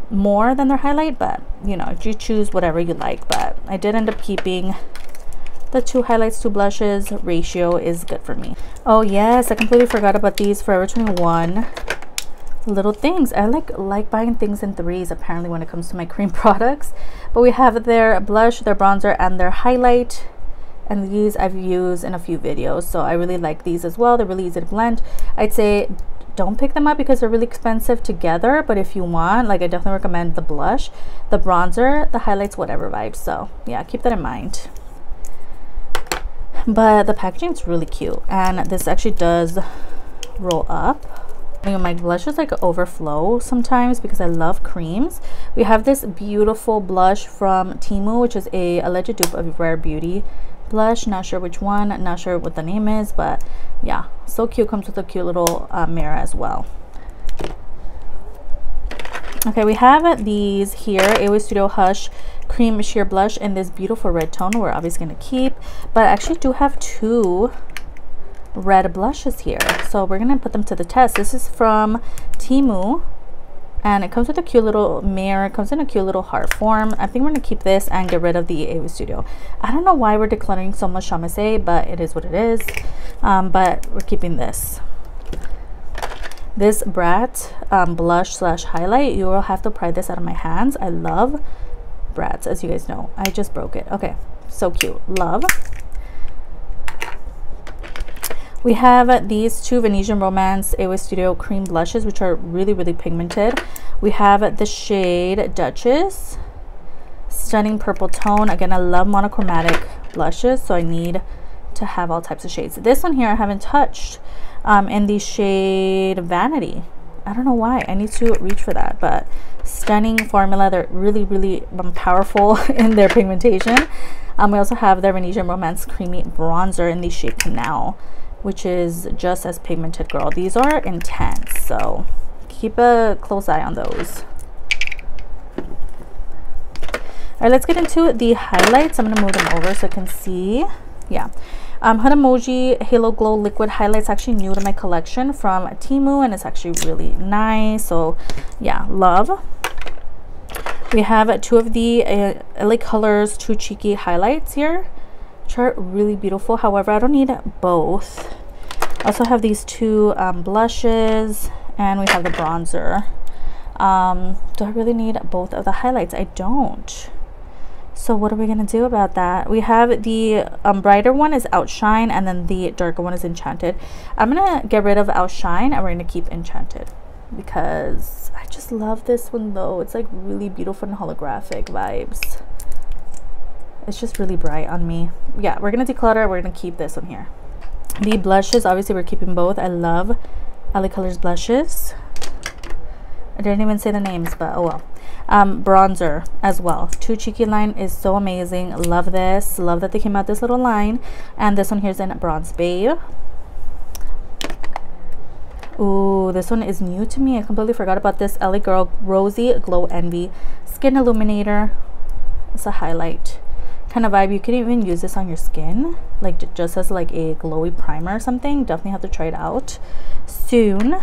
more than their highlight, but you know, you choose whatever you like. But I did end up keeping the 2 highlights, 2 blushes. Ratio is good for me. Oh yes, I completely forgot about these Forever 21 little things. I like buying things in 3s apparently when it comes to my cream products. But we have their blush, their bronzer, and their highlight, and these I've used in a few videos, so I really like these as well. They're really easy to blend. I'd say don't pick them up because they're really expensive together, but if you want, like, I definitely recommend the blush, the bronzer, the highlights, whatever vibes. So yeah, keep that in mind. But the packaging is really cute, and this actually does roll up. My blushes like overflow sometimes because I love creams. We have this beautiful blush from Temu, which is a alleged dupe of Rare Beauty blush. Not sure which one, not sure what the name is, but yeah, so cute. Comes with a cute little mirror as well. Okay, we have these here, AOA Studio Hush Cream Sheer Blush in this beautiful red tone. We're obviously going to keep, but I actually do have 2 red blushes here, so we're gonna put them to the test. This is from Temu, and it comes with a cute little mirror. It comes in a cute little heart form. I think we're gonna keep this and get rid of the AOA Studio. I don't know why we're decluttering so much, Shamase, but it is what it is. But we're keeping this. This Brat blush slash highlight, you will have to pry this out of my hands. I love Brats, as you guys know. I just broke it. Okay, so cute. Love. We have these 2 Venetian Romance AOA Studio cream blushes, which are really, really pigmented. We have the shade Duchess, stunning purple tone. Again, I love monochromatic blushes, so I need to have all types of shades. This one here I haven't touched, in the shade Vanity. I don't know why. I need to reach for that. But stunning formula. They're really, really powerful in their pigmentation. We also have the Venetian Romance Creamy Bronzer in the shade Canal, which is just as pigmented, girl. These are intense, so keep a close eye on those. All right, let's get into the highlights. I'm gonna move them over so I can see. Yeah. Hood Emoji Halo Glow Liquid Highlights, actually new to my collection from Temu, and it's actually really nice. So yeah, love. We have two of the LA Colors Too Cheeky highlights here, which are really beautiful. However, I don't need both. I also have these two blushes, and we have the bronzer. Do I really need both of the highlights? I don't. So what are we gonna do about that? We have the brighter one is Outshine, and then the darker one is Enchanted. I'm gonna get rid of Outshine, and we're gonna keep Enchanted because I just love this one though. It's like really beautiful and holographic vibes. It's just really bright on me. Yeah, we're gonna declutter. We're gonna keep this one here. The blushes, obviously we're keeping both. I love LA Colors blushes. I didn't even say the names, but oh well. Bronzer as well. Too Cheeky line is so amazing. Love this. Love that they came out this little line. And this one here's in Bronze Babe. Ooh, this one is new to me. I completely forgot about this. LA Girl Rosy Glow Envy Skin Illuminator. It's a highlight kind of vibe. You could even use this on your skin, like just as like a glowy primer or something. Definitely have to try it out soon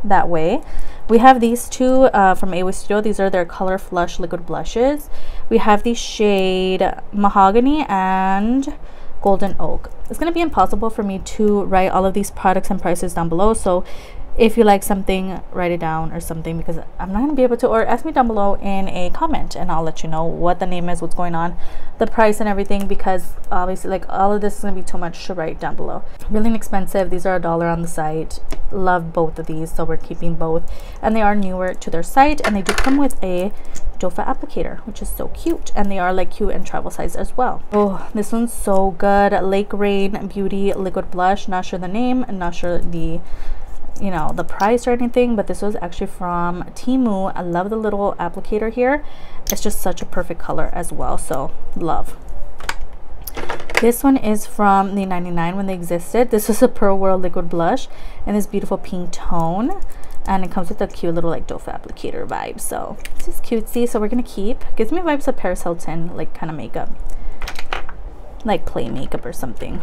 that way. We have these two from AOI Studio. These are their Color Flush liquid blushes. We have the shade Mahogany and Golden Oak. It's going to be impossible for me to write all of these products and prices down below, so if you like something, write it down or something, because I'm not going to be able to, or ask me down below in a comment and I'll let you know what the name is, what's going on, the price and everything, because obviously like all of this is going to be too much to write down below. Really inexpensive. These are $1 on the site. Love both of these, so we're keeping both, and they are newer to their site, and they do come with a doe foot applicator, which is so cute, and they are like cute and travel size as well. Oh, this one's so good. Lake Rain Beauty Liquid Blush. Not sure the name and not sure the, you know, the price or anything, but this was actually from Temu. I love the little applicator here. It's just such a perfect color as well, so love. This one is from the 99 when they existed. This is a Pearl World liquid blush in this beautiful pink tone, and it comes with a cute little like doe foot applicator vibe, so this is cutesy. So we're gonna keep, gives me vibes of Paris Hilton like kind of makeup, like play makeup or something.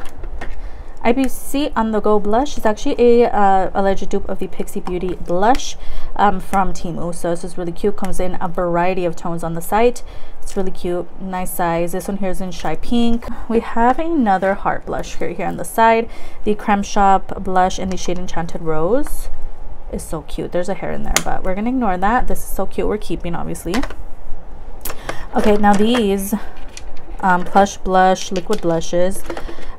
IBC On The Go blush is actually a alleged dupe of the Pixie Beauty blush from Temu. So this is really cute. Comes in a variety of tones on the site. It's really cute, nice size. This one here is in Shy Pink. We have another heart blush here on the side. The Creme Shop blush in the shade Enchanted Rose is so cute. There's a hair in there, but we're gonna ignore that. This is so cute. We're keeping, obviously. Okay, now these Plush Blush liquid blushes.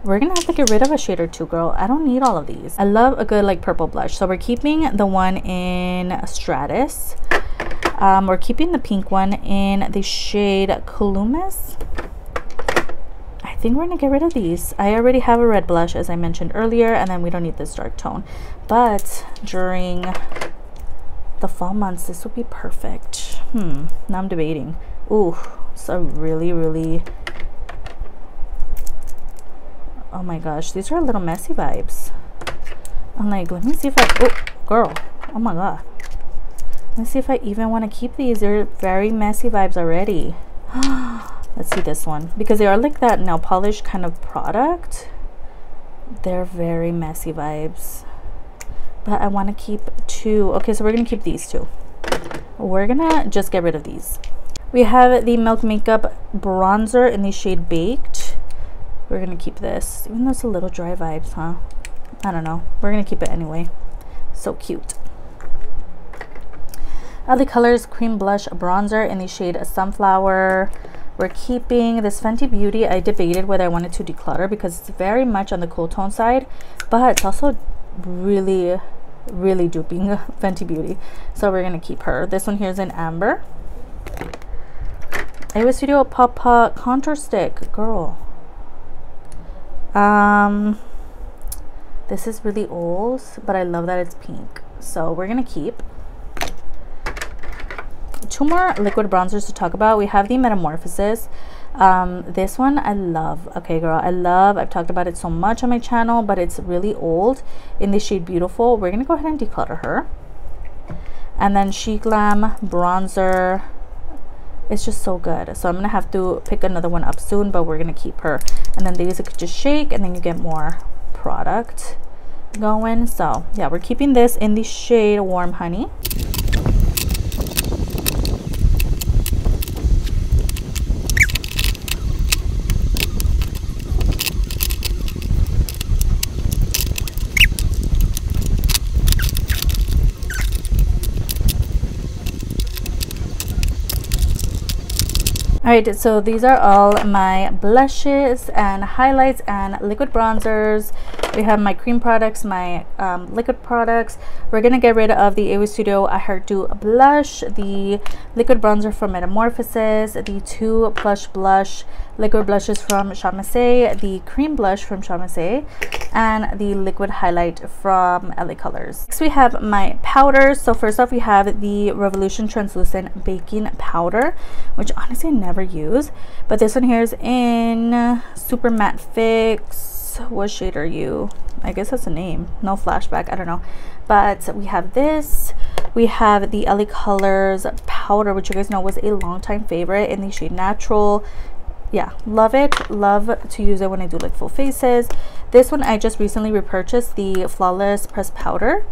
We're gonna have to get rid of a shade or two, girl. I don't need all of these. I love a good like purple blush, so we're keeping the one in Stratus. We're keeping the pink one in the shade Columbus. I think we're gonna get rid of these. I already have a red blush, as I mentioned earlier, and then we don't need this dark tone, but during the fall months this would be perfect. Now I'm debating. Ooh, so really, oh my gosh, these are a little messy vibes. I'm like, let me see if I, oh girl, oh my god, let's see if I even want to keep these. They're very messy vibes already. Let's see this one, because they are like that nail polish kind of product. They're very messy vibes, but I want to keep two. Okay, so we're gonna keep these two. We're gonna just get rid of these. We have the Milk Makeup bronzer in the shade Baked. We're gonna keep this, even though it's a little dry vibes, huh? I don't know, we're gonna keep it anyway. So cute. LA Colors Cream Blush Bronzer in the shade Sunflower. We're keeping this Fenty Beauty. I debated whether I wanted to declutter because it's very much on the cool tone side, but it's also really duping Fenty Beauty, so we're gonna keep her. This one here is in Amber. AOI Studio Papa Contour Stick, girl. This is really old, but I love that it's pink. So we're gonna keep two more liquid bronzers to talk about. We have the Metamorphosis. This one I love. Okay, girl, I love. I've talked about it so much on my channel, but it's really old in the shade Beautiful. We're gonna go ahead and declutter her. And then She Glam bronzer. It's just so good. So I'm gonna have to pick another one up soon, but we're gonna keep her. And then these, you could just shake and then you get more product going. So yeah, we're keeping this in the shade Warm Honey. Alright, so these are all my blushes and highlights and liquid bronzers. We have my cream products, my liquid products. We're going to get rid of the AOI Studio I Heart Do blush, the liquid bronzer from Metamorphosis, the two plush blush liquid blushes from Chamacé, the cream blush from Chamacé, and the liquid highlight from LA Colors. Next we have my powders. So first off we have the Revolution Translucent Baking Powder, which honestly I never use, but this one here is in Super Matte Fix. What shade are you? I guess that's a name. No flashback, I don't know. But we have this. We have the LA Colors powder, which you guys know was a long-time favorite in the shade Natural. Yeah, love it. Love to use it when I do like full faces. This one I just recently repurchased, the Flawless Pressed Powder.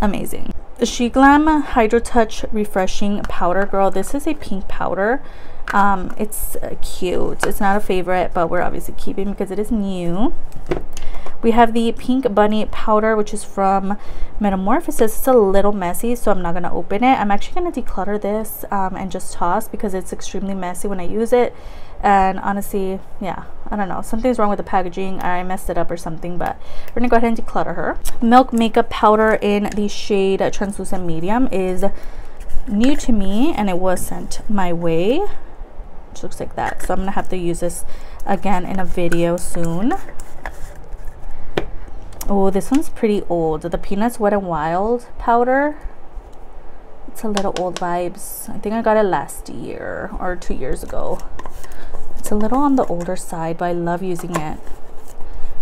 Amazing. The She Glam Hydro Touch Refreshing Powder. Girl, this is a pink powder. It's cute. It's not a favorite, but we're obviously keeping because it is new. We have the Pink Bunny powder, which is from Metamorphosis. It's a little messy, so I'm not going to open it. I'm actually going to declutter this and just toss because it's extremely messy when I use it. And honestly, yeah, I don't know. Something's wrong with the packaging. I messed it up or something, but we're going to go ahead and declutter her. Milk Makeup powder in the shade Translucent Medium is new to me, and it was sent my way. Which looks like that. So I'm going to have to use this again in a video soon. Oh, this one's pretty old. The Peanuts Wet and Wild powder. It's a little old vibes. I think I got it last year or 2 years ago. It's a little on the older side, but I love using it.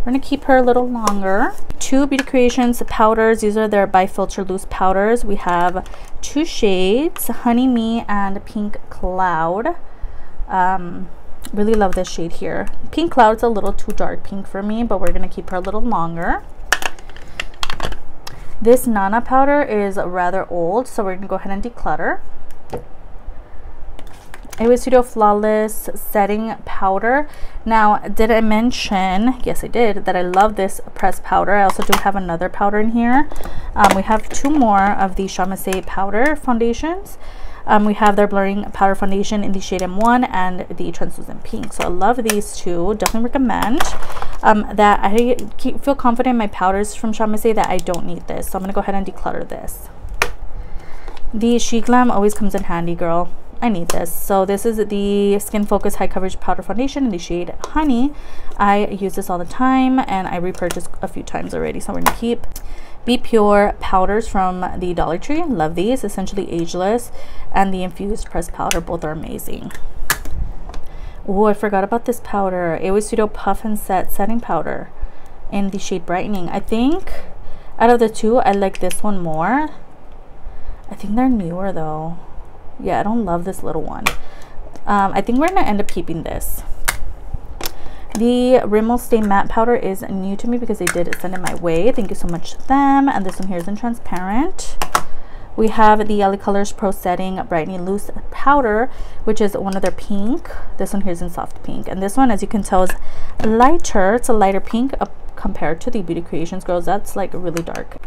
We're going to keep her a little longer. Two Beauty Creations powders. These are their Bifilter Loose powders. We have two shades, Honey Me and Pink Cloud. Really love this shade here. Pink Cloud's a little too dark pink for me, but we're going to keep her a little longer. This Nana powder is rather old, so we're going to go ahead and declutter. AOI Studio Flawless Setting Powder. Now, did I mention, yes I did, that I love this pressed powder. I also do have another powder in here. We have two more of the Chamacé powder foundations. We have their Blurring Powder Foundation in the shade M1 and the Translucent Pink. So I love these two. Definitely recommend that. I feel confident in my powders from Chamacé that I don't need this. So I'm going to go ahead and declutter this. The She Glam always comes in handy, girl. I need this. So this is the Skin Focus High Coverage Powder Foundation in the shade Honey. I use this all the time and I repurchased a few times already. So we're going to keep. Be Pure powders from the Dollar Tree. Love these. Essentially Ageless and the Infused Pressed Powder. Both are amazing. Oh, I forgot about this powder. AOI Studio Puff and Set Setting Powder in the shade Brightening. I think out of the two, I like this one more. I think they're newer though. Yeah, I don't love this little one. I think we're going to end up keeping this. The Rimmel Stay Matte powder is new to me because they did send it my way. Thank you so much to them. And this one here is in transparent. We have the LA Colors Pro Setting Brightening Loose powder, which is one of their pink. This one here is in soft pink. And this one, as you can tell, is lighter. It's a lighter pink compared to the Beauty Creations Girls. That's like really dark.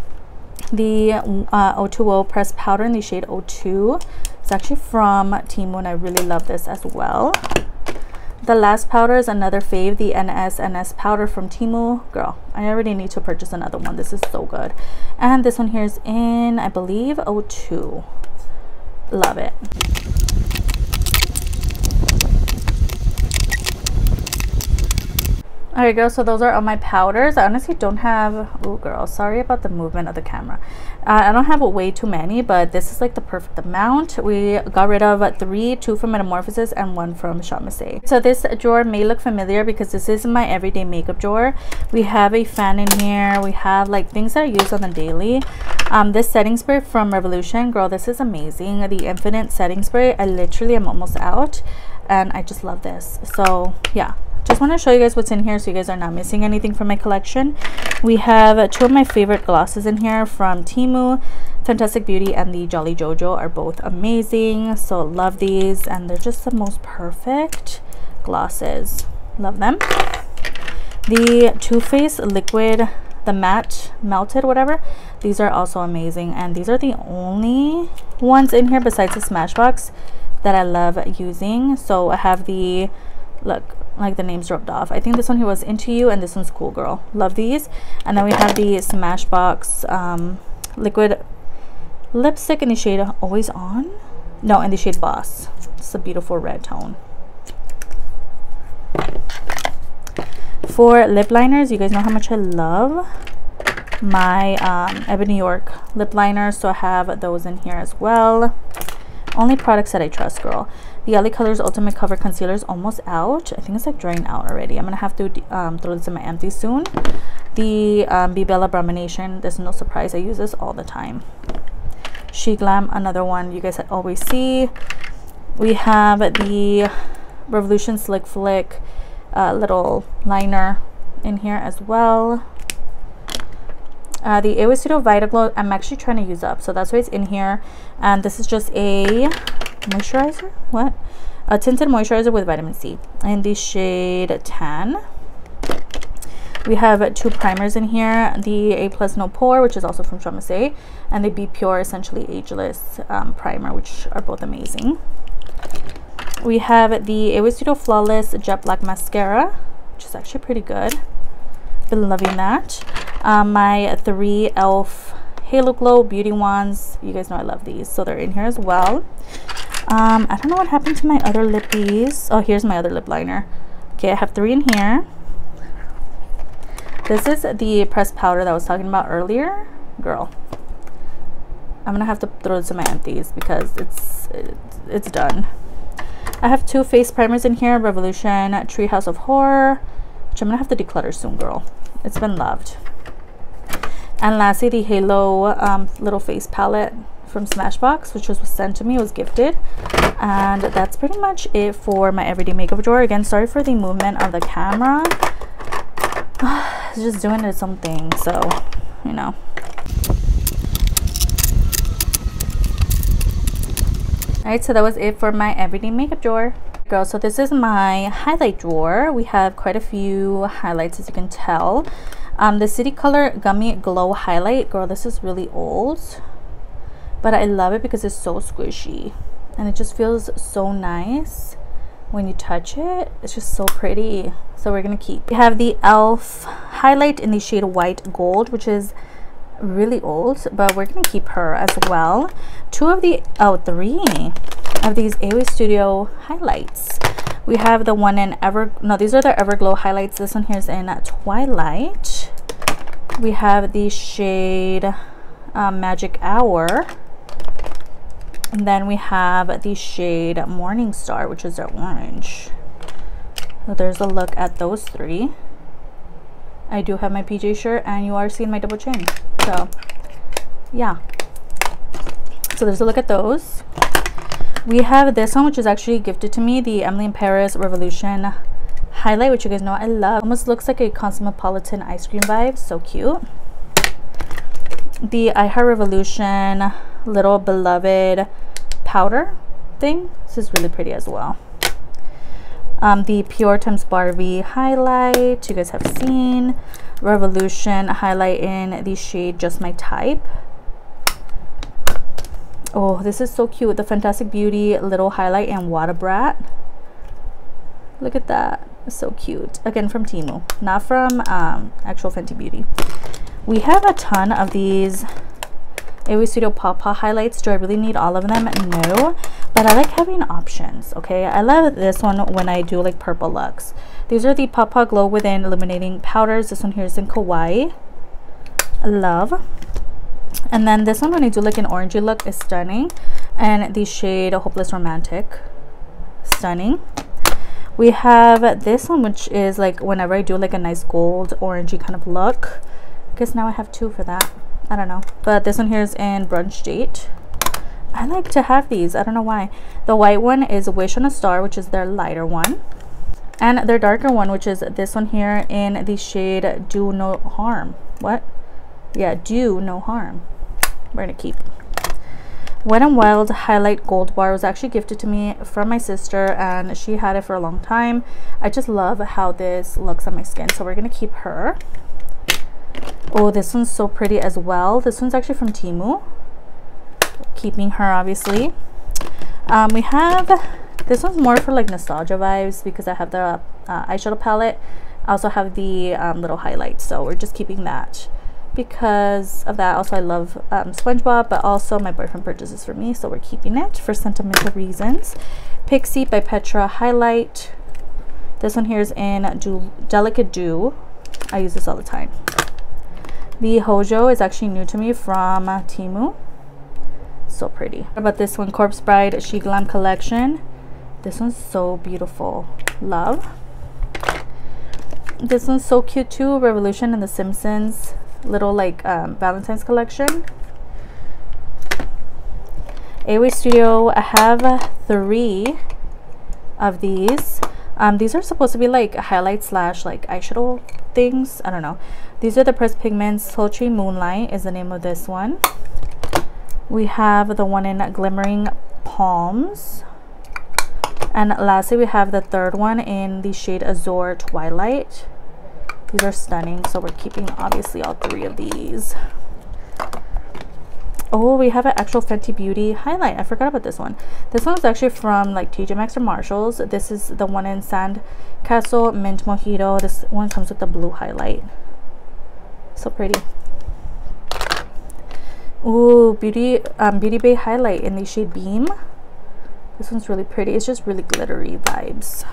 The O2O pressed powder in the shade O2. It's actually from Temu and I really love this as well. The last powder is another fave, the NS powder from Temu. Girl, I already need to purchase another one. This is so good. And this one here is in, I believe, O2. Love it. Alright girls, so those are all my powders. I honestly don't have, oh girl, sorry about the movement of the camera. I don't have way too many, but this is like the perfect amount. We got rid of 3, 2 from Metamorphosis and 1 from Shop Missy. So this drawer may look familiar because this is my everyday makeup drawer. We have a fan in here. We have like things that I use on the daily. This setting spray from Revolution, girl, this is amazing. The Infinite setting spray. I literally am almost out, and I just love this. So yeah, just want to show you guys what's in here so you guys are not missing anything from my collection. We have 2 of my favorite glosses in here from Temu. Fantastic Beauty and the Jolly Jojo are both amazing, so love these, and they're just the most perfect glosses. Love them. The Too Faced liquid, the matte melted whatever, these are also amazing, and these are the only ones in here besides the Smashbox that I love using. So I have the, look, like the names rubbed off. I think this one here was Into You, and this one's Cool Girl. Love these. And then we have the Smashbox liquid lipstick in the shade Always On, no, in the shade Boss. It's a beautiful red tone. For lip liners, you guys know how much I love my Ebony New York lip liners, so I have those in here as well. Only products that I trust, girl. The LA Colors Ultimate Cover Concealer is almost out. I think it's like drying out already. I'm gonna have to throw this in my empty soon. The Be Bella Abomination, there's no surprise, I use this all the time. She Glam, another one you guys always see. We have the Revolution Slick Flick little liner in here as well. The AOA Studio Vita Glow, I'm actually trying to use up, so that's why it's in here. And this is just a moisturizer, what? A tinted moisturizer with vitamin C in the shade Tan. We have 2 primers in here, the A Plus No Pore, which is also from Shop Missy, and the Be Pure Essentially Ageless primer, which are both amazing. We have the AOA Studio Flawless Jet Black Mascara, which is actually pretty good. Been loving that. My 3 e.l.f. Halo Glow Beauty Wands, you guys know I love these, so they're in here as well. I don't know what happened to my other lippies. Oh, here's my other lip liner. Okay, I have 3 in here. This is the pressed powder that I was talking about earlier. Girl, I'm gonna have to throw this in my empties because it's done. I have 2 face primers in here, Revolution Treehouse of Horror, which I'm gonna have to declutter soon, girl. It's been loved. And lastly, the Halo little face palette from Smashbox, which was sent to me, was gifted. And that's pretty much it for my everyday makeup drawer. Again, sorry for the movement of the camera. It's just doing its own thing, so you know. Alright, so that was it for my everyday makeup drawer, girl. So this is my highlight drawer. We have quite a few highlights, as you can tell. The City Color Gummy Glow Highlight, girl, this is really old, but I love it because it's so squishy and it just feels so nice when you touch it. It's just so pretty, so we're gonna keep. We have the e.l.f. highlight in the shade White Gold, which is really old, but we're gonna keep her as well. 3 of these AOA Studio highlights. We have the one in these are the Everglow highlights. This one here is in Twilight. We have the shade Magic Hour, and then we have the shade Morning Star, which is their orange. So there's a look at those 3. I do have my PJ shirt, and you are seeing my double chin, so yeah. So there's a look at those. We have this one, which is actually gifted to me, the Emily in Paris Revolution highlight, which you guys know I love. Almost looks like a Cosmopolitan ice cream vibe, so cute. The I Heart Revolution Little Beloved powder thing, this is really pretty as well. The Pure Times Barbie highlight, you guys have seen. Revolution highlight in the shade Just My Type. Oh, this is so cute. The Fantastic Beauty little highlight in Water Brat. Look at that. It's so cute. Again, from Temu, not from actual Fenty Beauty. We have a ton of these AOA Studio Pawpaw highlights. Do I really need all of them? No, but I like having options, okay? I love this one when I do like purple looks. These are the Pawpaw Glow Within Illuminating Powders. This one here is in Kawaii. I love. And then this one, when I do like an orangey look, is stunning. And the shade Hopeless Romantic, stunning. We have this one, which is like whenever I do like a nice gold orangey kind of look. I guess now I have two for that. I don't know. But this one here is in Brunch Date. I like to have these. I don't know why. The white one is Wish on a Star, which is their lighter one. And their darker one, which is this one here in the shade Do No Harm. What? Yeah, Do No Harm. We're gonna keep. Wet n Wild Highlight Gold Bar was actually gifted to me from my sister, and she had it for a long time. I just love how this looks on my skin, so we're gonna keep her. Oh, this one's so pretty as well. This one's actually from Temu. Keeping her, obviously. We have, this one's more for like nostalgia vibes because I have the eyeshadow palette. I also have the little highlights, so we're just keeping that because of that. Also, I love SpongeBob, but also my boyfriend purchases for me, so we're keeping it for sentimental reasons. Pixie by Petra highlight. This one here is in Delicate Dew. I use this all the time. The Hojo is actually new to me from Temu. So pretty. What about this one? Corpse Bride She Glam Collection. This one's so beautiful. Love. This one's so cute too. Revolution and the Simpsons little like Valentine's collection. AOA Studio. I have 3 of these. These are supposed to be like highlight slash like eyeshadow things. I don't know. These are the Pressed Pigments. Sultry Moonlight is the name of this one. We have the one in Glimmering Palms. And lastly, we have the third one in the shade Azure Twilight. These are stunning, so we're keeping obviously all 3 of these. Oh, we have an actual Fenty Beauty highlight. I forgot about this one. This one is actually from like TJ Maxx or Marshalls. This is the one in Sand Castle Mint Mojito. This one comes with the blue highlight. So pretty. Ooh, Beauty Bay highlight in the shade Beam. This one's really pretty. It's just really glittery vibes.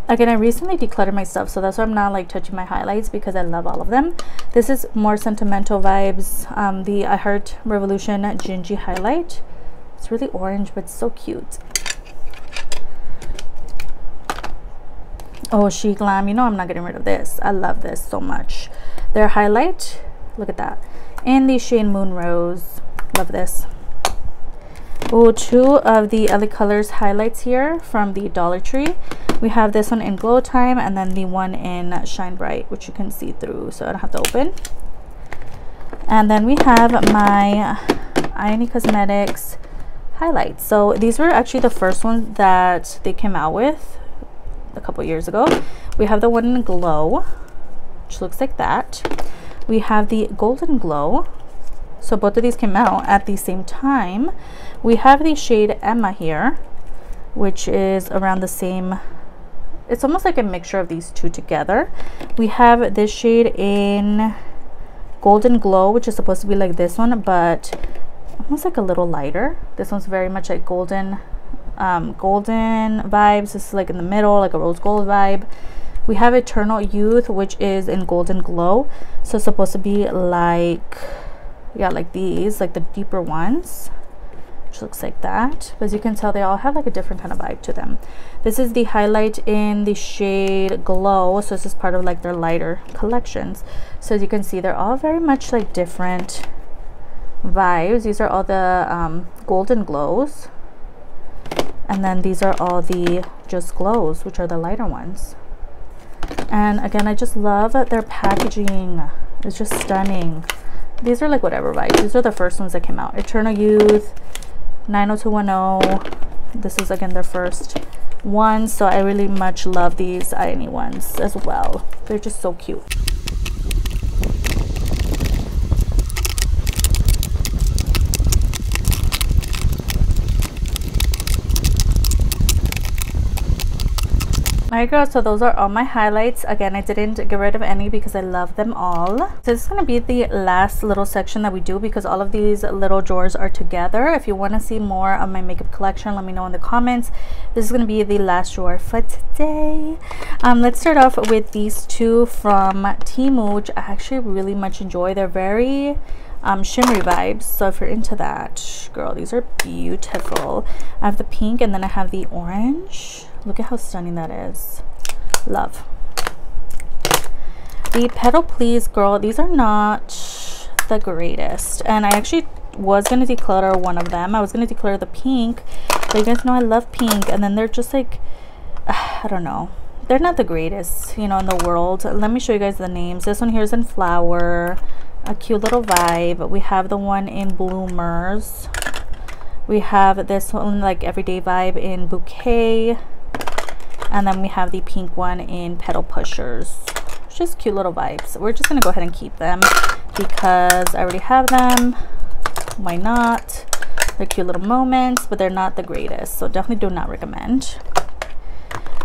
Again, I recently decluttered my stuff, so that's why I'm not like touching my highlights because I love all of them. This is more sentimental vibes. The I Heart Revolution Gingy highlight. It's really orange, but so cute. Oh, She Glam. You know I'm not getting rid of this. I love this so much. Their highlight. Look at that. In the shade Moon Rose. Love this. Oh, 2 of the LA Colors highlights here from the Dollar Tree. We have this one in Glow Time and then the one in Shine Bright, which you can see through, so I don't have to open. And then we have my IONI Cosmetics highlights. So these were actually the first ones that they came out with a couple years ago. We have the one in Glow, which looks like that. We have the Golden Glow. So both of these came out at the same time. We have the shade Emma here, which is around the same. It's almost like a mixture of these two together. We have this shade in Golden Glow, which is supposed to be like this one, but almost like a little lighter. This one's very much like golden vibes. This is like in the middle, like a rose gold vibe. We have Eternal Youth, which is in Golden Glow, so it's supposed to be like, yeah, like these, like the deeper ones, which looks like that. But as you can tell, they all have like a different kind of vibe to them. This is the highlight in the shade Glow, so this is part of like their lighter collections. So as you can see, they're all very much like different vibes. These are all the Golden Glows, and then these are all the Just Glows, which are the lighter ones. And again, I just love their packaging. It's just stunning. These are like whatever vibes. These are the first ones that came out. Eternal Youth, 90210. This is again their first one, so I really much love these IONI ones as well. They're just so cute. Alright girls, so those are all my highlights. Again, I didn't get rid of any because I love them all. So this is going to be the last little section that we do because all of these little drawers are together. If you want to see more of my makeup collection, let me know in the comments. This is going to be the last drawer for today. Let's start off with these two from Temu, which I actually really much enjoy. They're very shimmery vibes. So if you're into that, girl, these are beautiful. I have the pink and then I have the orange. Look at how stunning that is. Love. The Petal Please, girl, these are not the greatest, and I actually was going to declutter one of them. I was going to declutter the pink, but you guys know I love pink, and then they're just like, I don't know, they're not the greatest, you know, in the world. Let me show you guys the names. This one here is in Flower, a cute little vibe. We have the one in Bloomers. We have this one like Everyday Vibe in Bouquet, and then we have the pink one in Petal Pushers. Just cute little vibes. We're just gonna go ahead and keep them because I already have them. Why not? They're cute little moments, but they're not the greatest, so definitely do not recommend.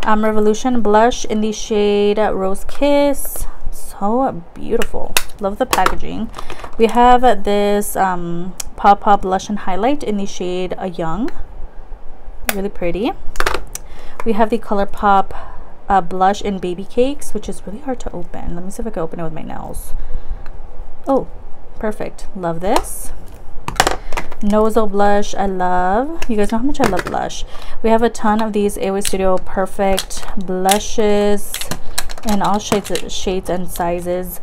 Revolution blush in the shade Rose Kiss. So beautiful. Love the packaging. We have this Pop blush and highlight in the shade Young. Really pretty. We have the ColourPop blush in Baby Cakes, which is really hard to open. Let me see if I can open it with my nails. Oh, perfect. Love this. Nozo blush, I love. You guys know how much I love blush. We have a ton of these AOA Studio Perfect blushes in all shades and sizes.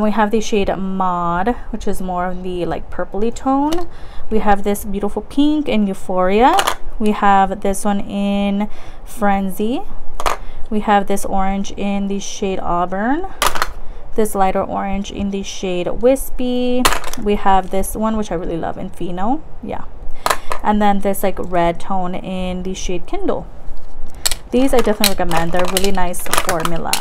We have the shade Mod, which is more of the like purpley tone. We have this beautiful pink in Euphoria. We have this one in Frenzy. We have this orange in the shade Auburn, this lighter orange in the shade Wispy. We have this one, which I really love, in Pheno. Yeah. And then this like red tone in the shade Kindle. These I definitely recommend. They're really nice formula.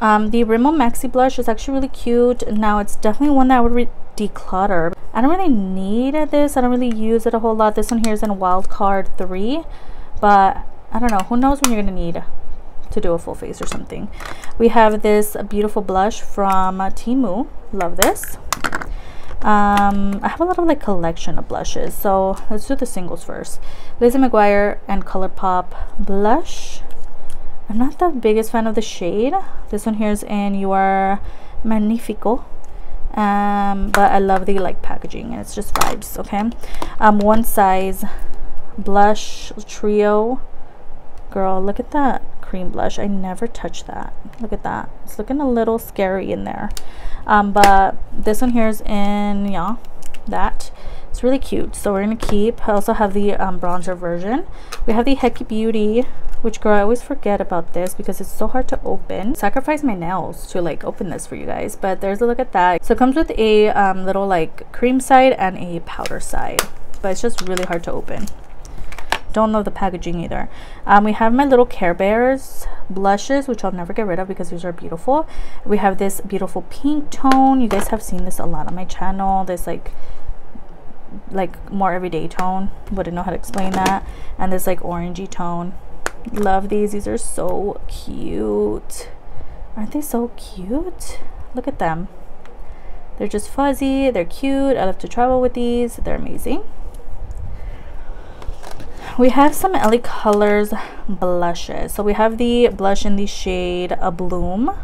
The Rimmel Maxi Blush is actually really cute. Now it's definitely one that I would declutter. I don't really need this. I don't really use it a whole lot. This one here is in Wildcard 3, but I don't know. Who knows when you're going to need to do a full face or something. We have this beautiful blush from Temu. Love this. I have a lot of like collection of blushes, so let's do the singles first. Lizzie McGuire and ColourPop blush. I'm not the biggest fan of the shade. This one here is in You Are Magnifico. But I love the like packaging, and it's just vibes. Okay. One Size blush trio. Girl, look at that cream blush. I never touched that. Look at that. It's looking a little scary in there. But this one here is in, yeah, that. It's really cute, so we're gonna keep. I also have the bronzer version. We have the Hecky Beauty, which, girl, I always forget about this because it's so hard to open. Sacrifice my nails to like open this for you guys, but there's a look at that. So it comes with a little like cream side and a powder side, but it's just really hard to open. Don't know the packaging either. We have my little Care Bears blushes, which I'll never get rid of because these are beautiful. We have this beautiful pink tone. You guys have seen this a lot on my channel. This like more everyday tone. Wouldn't know how to explain that. And this like orangey tone. Love these. These are so cute. Aren't they so cute? Look at them. They're just fuzzy. They're cute. I love to travel with these. They're amazing. We have some LA Colors blushes. So we have the blush in the shade A Bloom.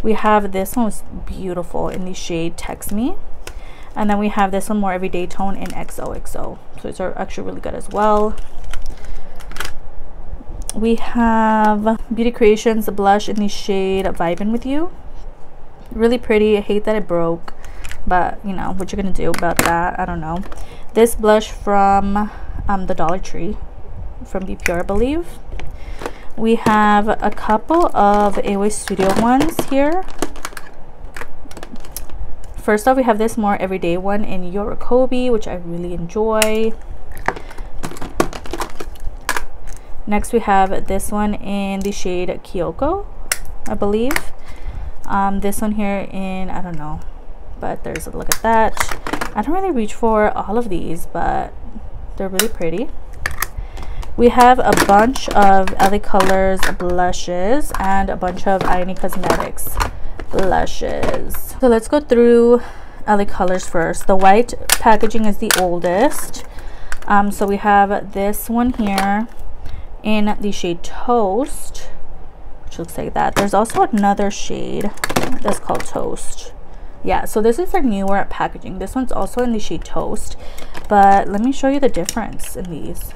We have this one, was beautiful, in the shade Text Me. And then we have this one, more everyday tone, in XOXO. So these are actually really good as well. We have Beauty Creations blush in the shade Vibin' With You. Really pretty. I hate that it broke, but you know what you're gonna do about that. I don't know. This blush from the Dollar Tree, from Be Pure, I believe. We have a couple of AOA Studio ones here. First off, we have this more everyday one in Yorokobi, which I really enjoy. Next, we have this one in the shade Kyoko, I believe. This one here in, I don't know, but there's a look at that. I don't really reach for all of these, but they're really pretty. We have a bunch of LA Colors blushes and a bunch of IONI Cosmetics blushes. So let's go through LA Colors first. The white packaging is the oldest. So we have this one here in the shade Toast, which which looks like that. There's also another shade that's called Toast. Yeah, so this is their newer packaging. This one's also in the shade Toast, but let me show you the difference in these.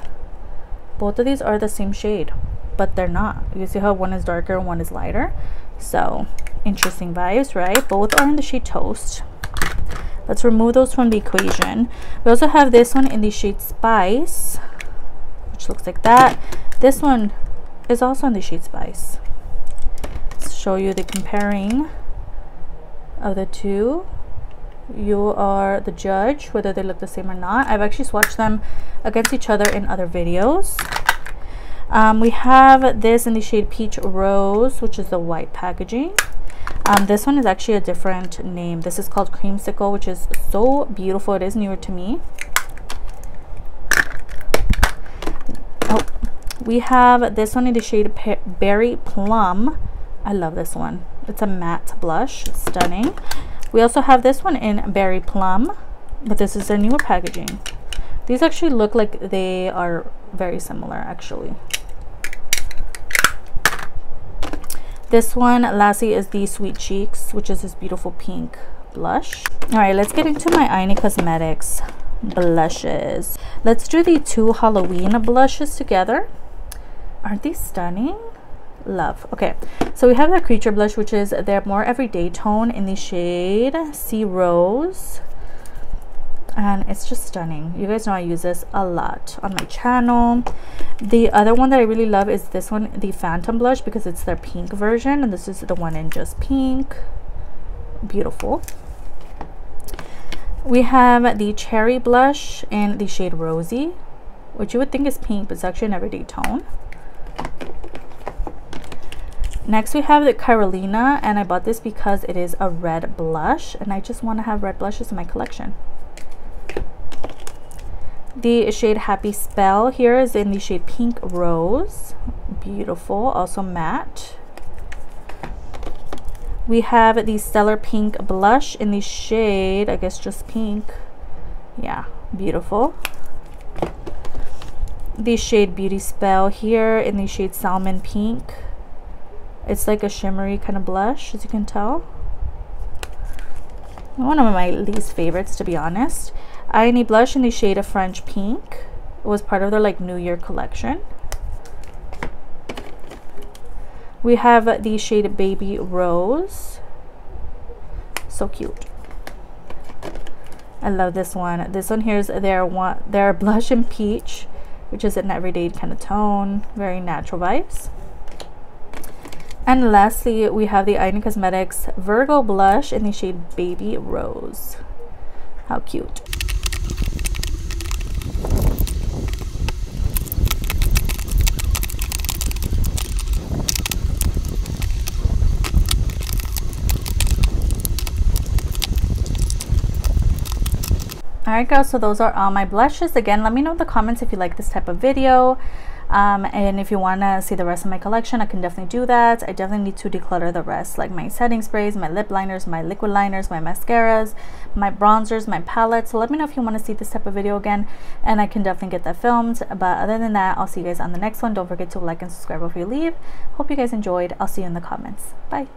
Both of these are the same shade, but they're not. You see how one is darker and one is lighter? So interesting vibes, right? Both are in the shade Toast. Let's remove those from the equation. We also have this one in the shade Spice, which looks like that. This one is also in the shade Spice. Let's show you the comparing of the two. You are the judge whether they look the same or not. I've actually swatched them against each other in other videos. We have this in the shade Peach Rose, which is the white packaging. This one is actually a different name. This is called Creamsicle, which is so beautiful. It is newer to me. Oh, we have this one in the shade Berry Plum. I love this one. It's a matte blush. It's stunning. We also have this one in Berry Plum, but this is their newer packaging. These actually look like they are very similar, actually. This one, lastly, is the Sweet Cheeks, which is this beautiful pink blush. All right, let's get into my IONI Cosmetics blushes. Let's do the two Halloween blushes together. Aren't these stunning? Love. Okay, so we have the Creature blush, which is their more everyday tone in the shade Sea Rose, and it's just stunning. You guys know I use this a lot on my channel. The other one that I really love is this one, the Phantom blush, because it's their pink version, and this is the one in just pink. Beautiful. We have the Cherry blush in the shade Rosy, which you would think is pink, but it's actually an everyday tone. Next we have the Carolina, and I bought this because it is a red blush, and I just want to have red blushes in my collection. The shade Happy Spell here is in the shade Pink Rose. Beautiful, also matte. We have the Stellar Pink blush in the shade, I guess just pink. Yeah, beautiful. The shade Beauty Spell here in the shade Salmon Pink. It's like a shimmery kind of blush, as you can tell. One of my least favorites, to be honest. IONI blush in the shade of French Pink. It was part of their like New Year collection. We have the shade Baby Rose. So cute. I love this one. This one here is their blush in Peach, which is an everyday kind of tone. Very natural vibes. And lastly, we have the IONI Cosmetics Virgo blush in the shade Baby Rose. How cute. Alright girls, so those are all my blushes. Again, let me know in the comments if you like this type of video. And if you want to see the rest of my collection, I can definitely do that. I definitely need to declutter the rest, like my setting sprays, my lip liners, my liquid liners, my mascaras, my bronzers, my palettes. So let me know if you want to see this type of video again, and I can definitely get that filmed. But other than that, I'll see you guys on the next one. Don't forget to like and subscribe before you leave. Hope you guys enjoyed. I'll see you in the comments. Bye.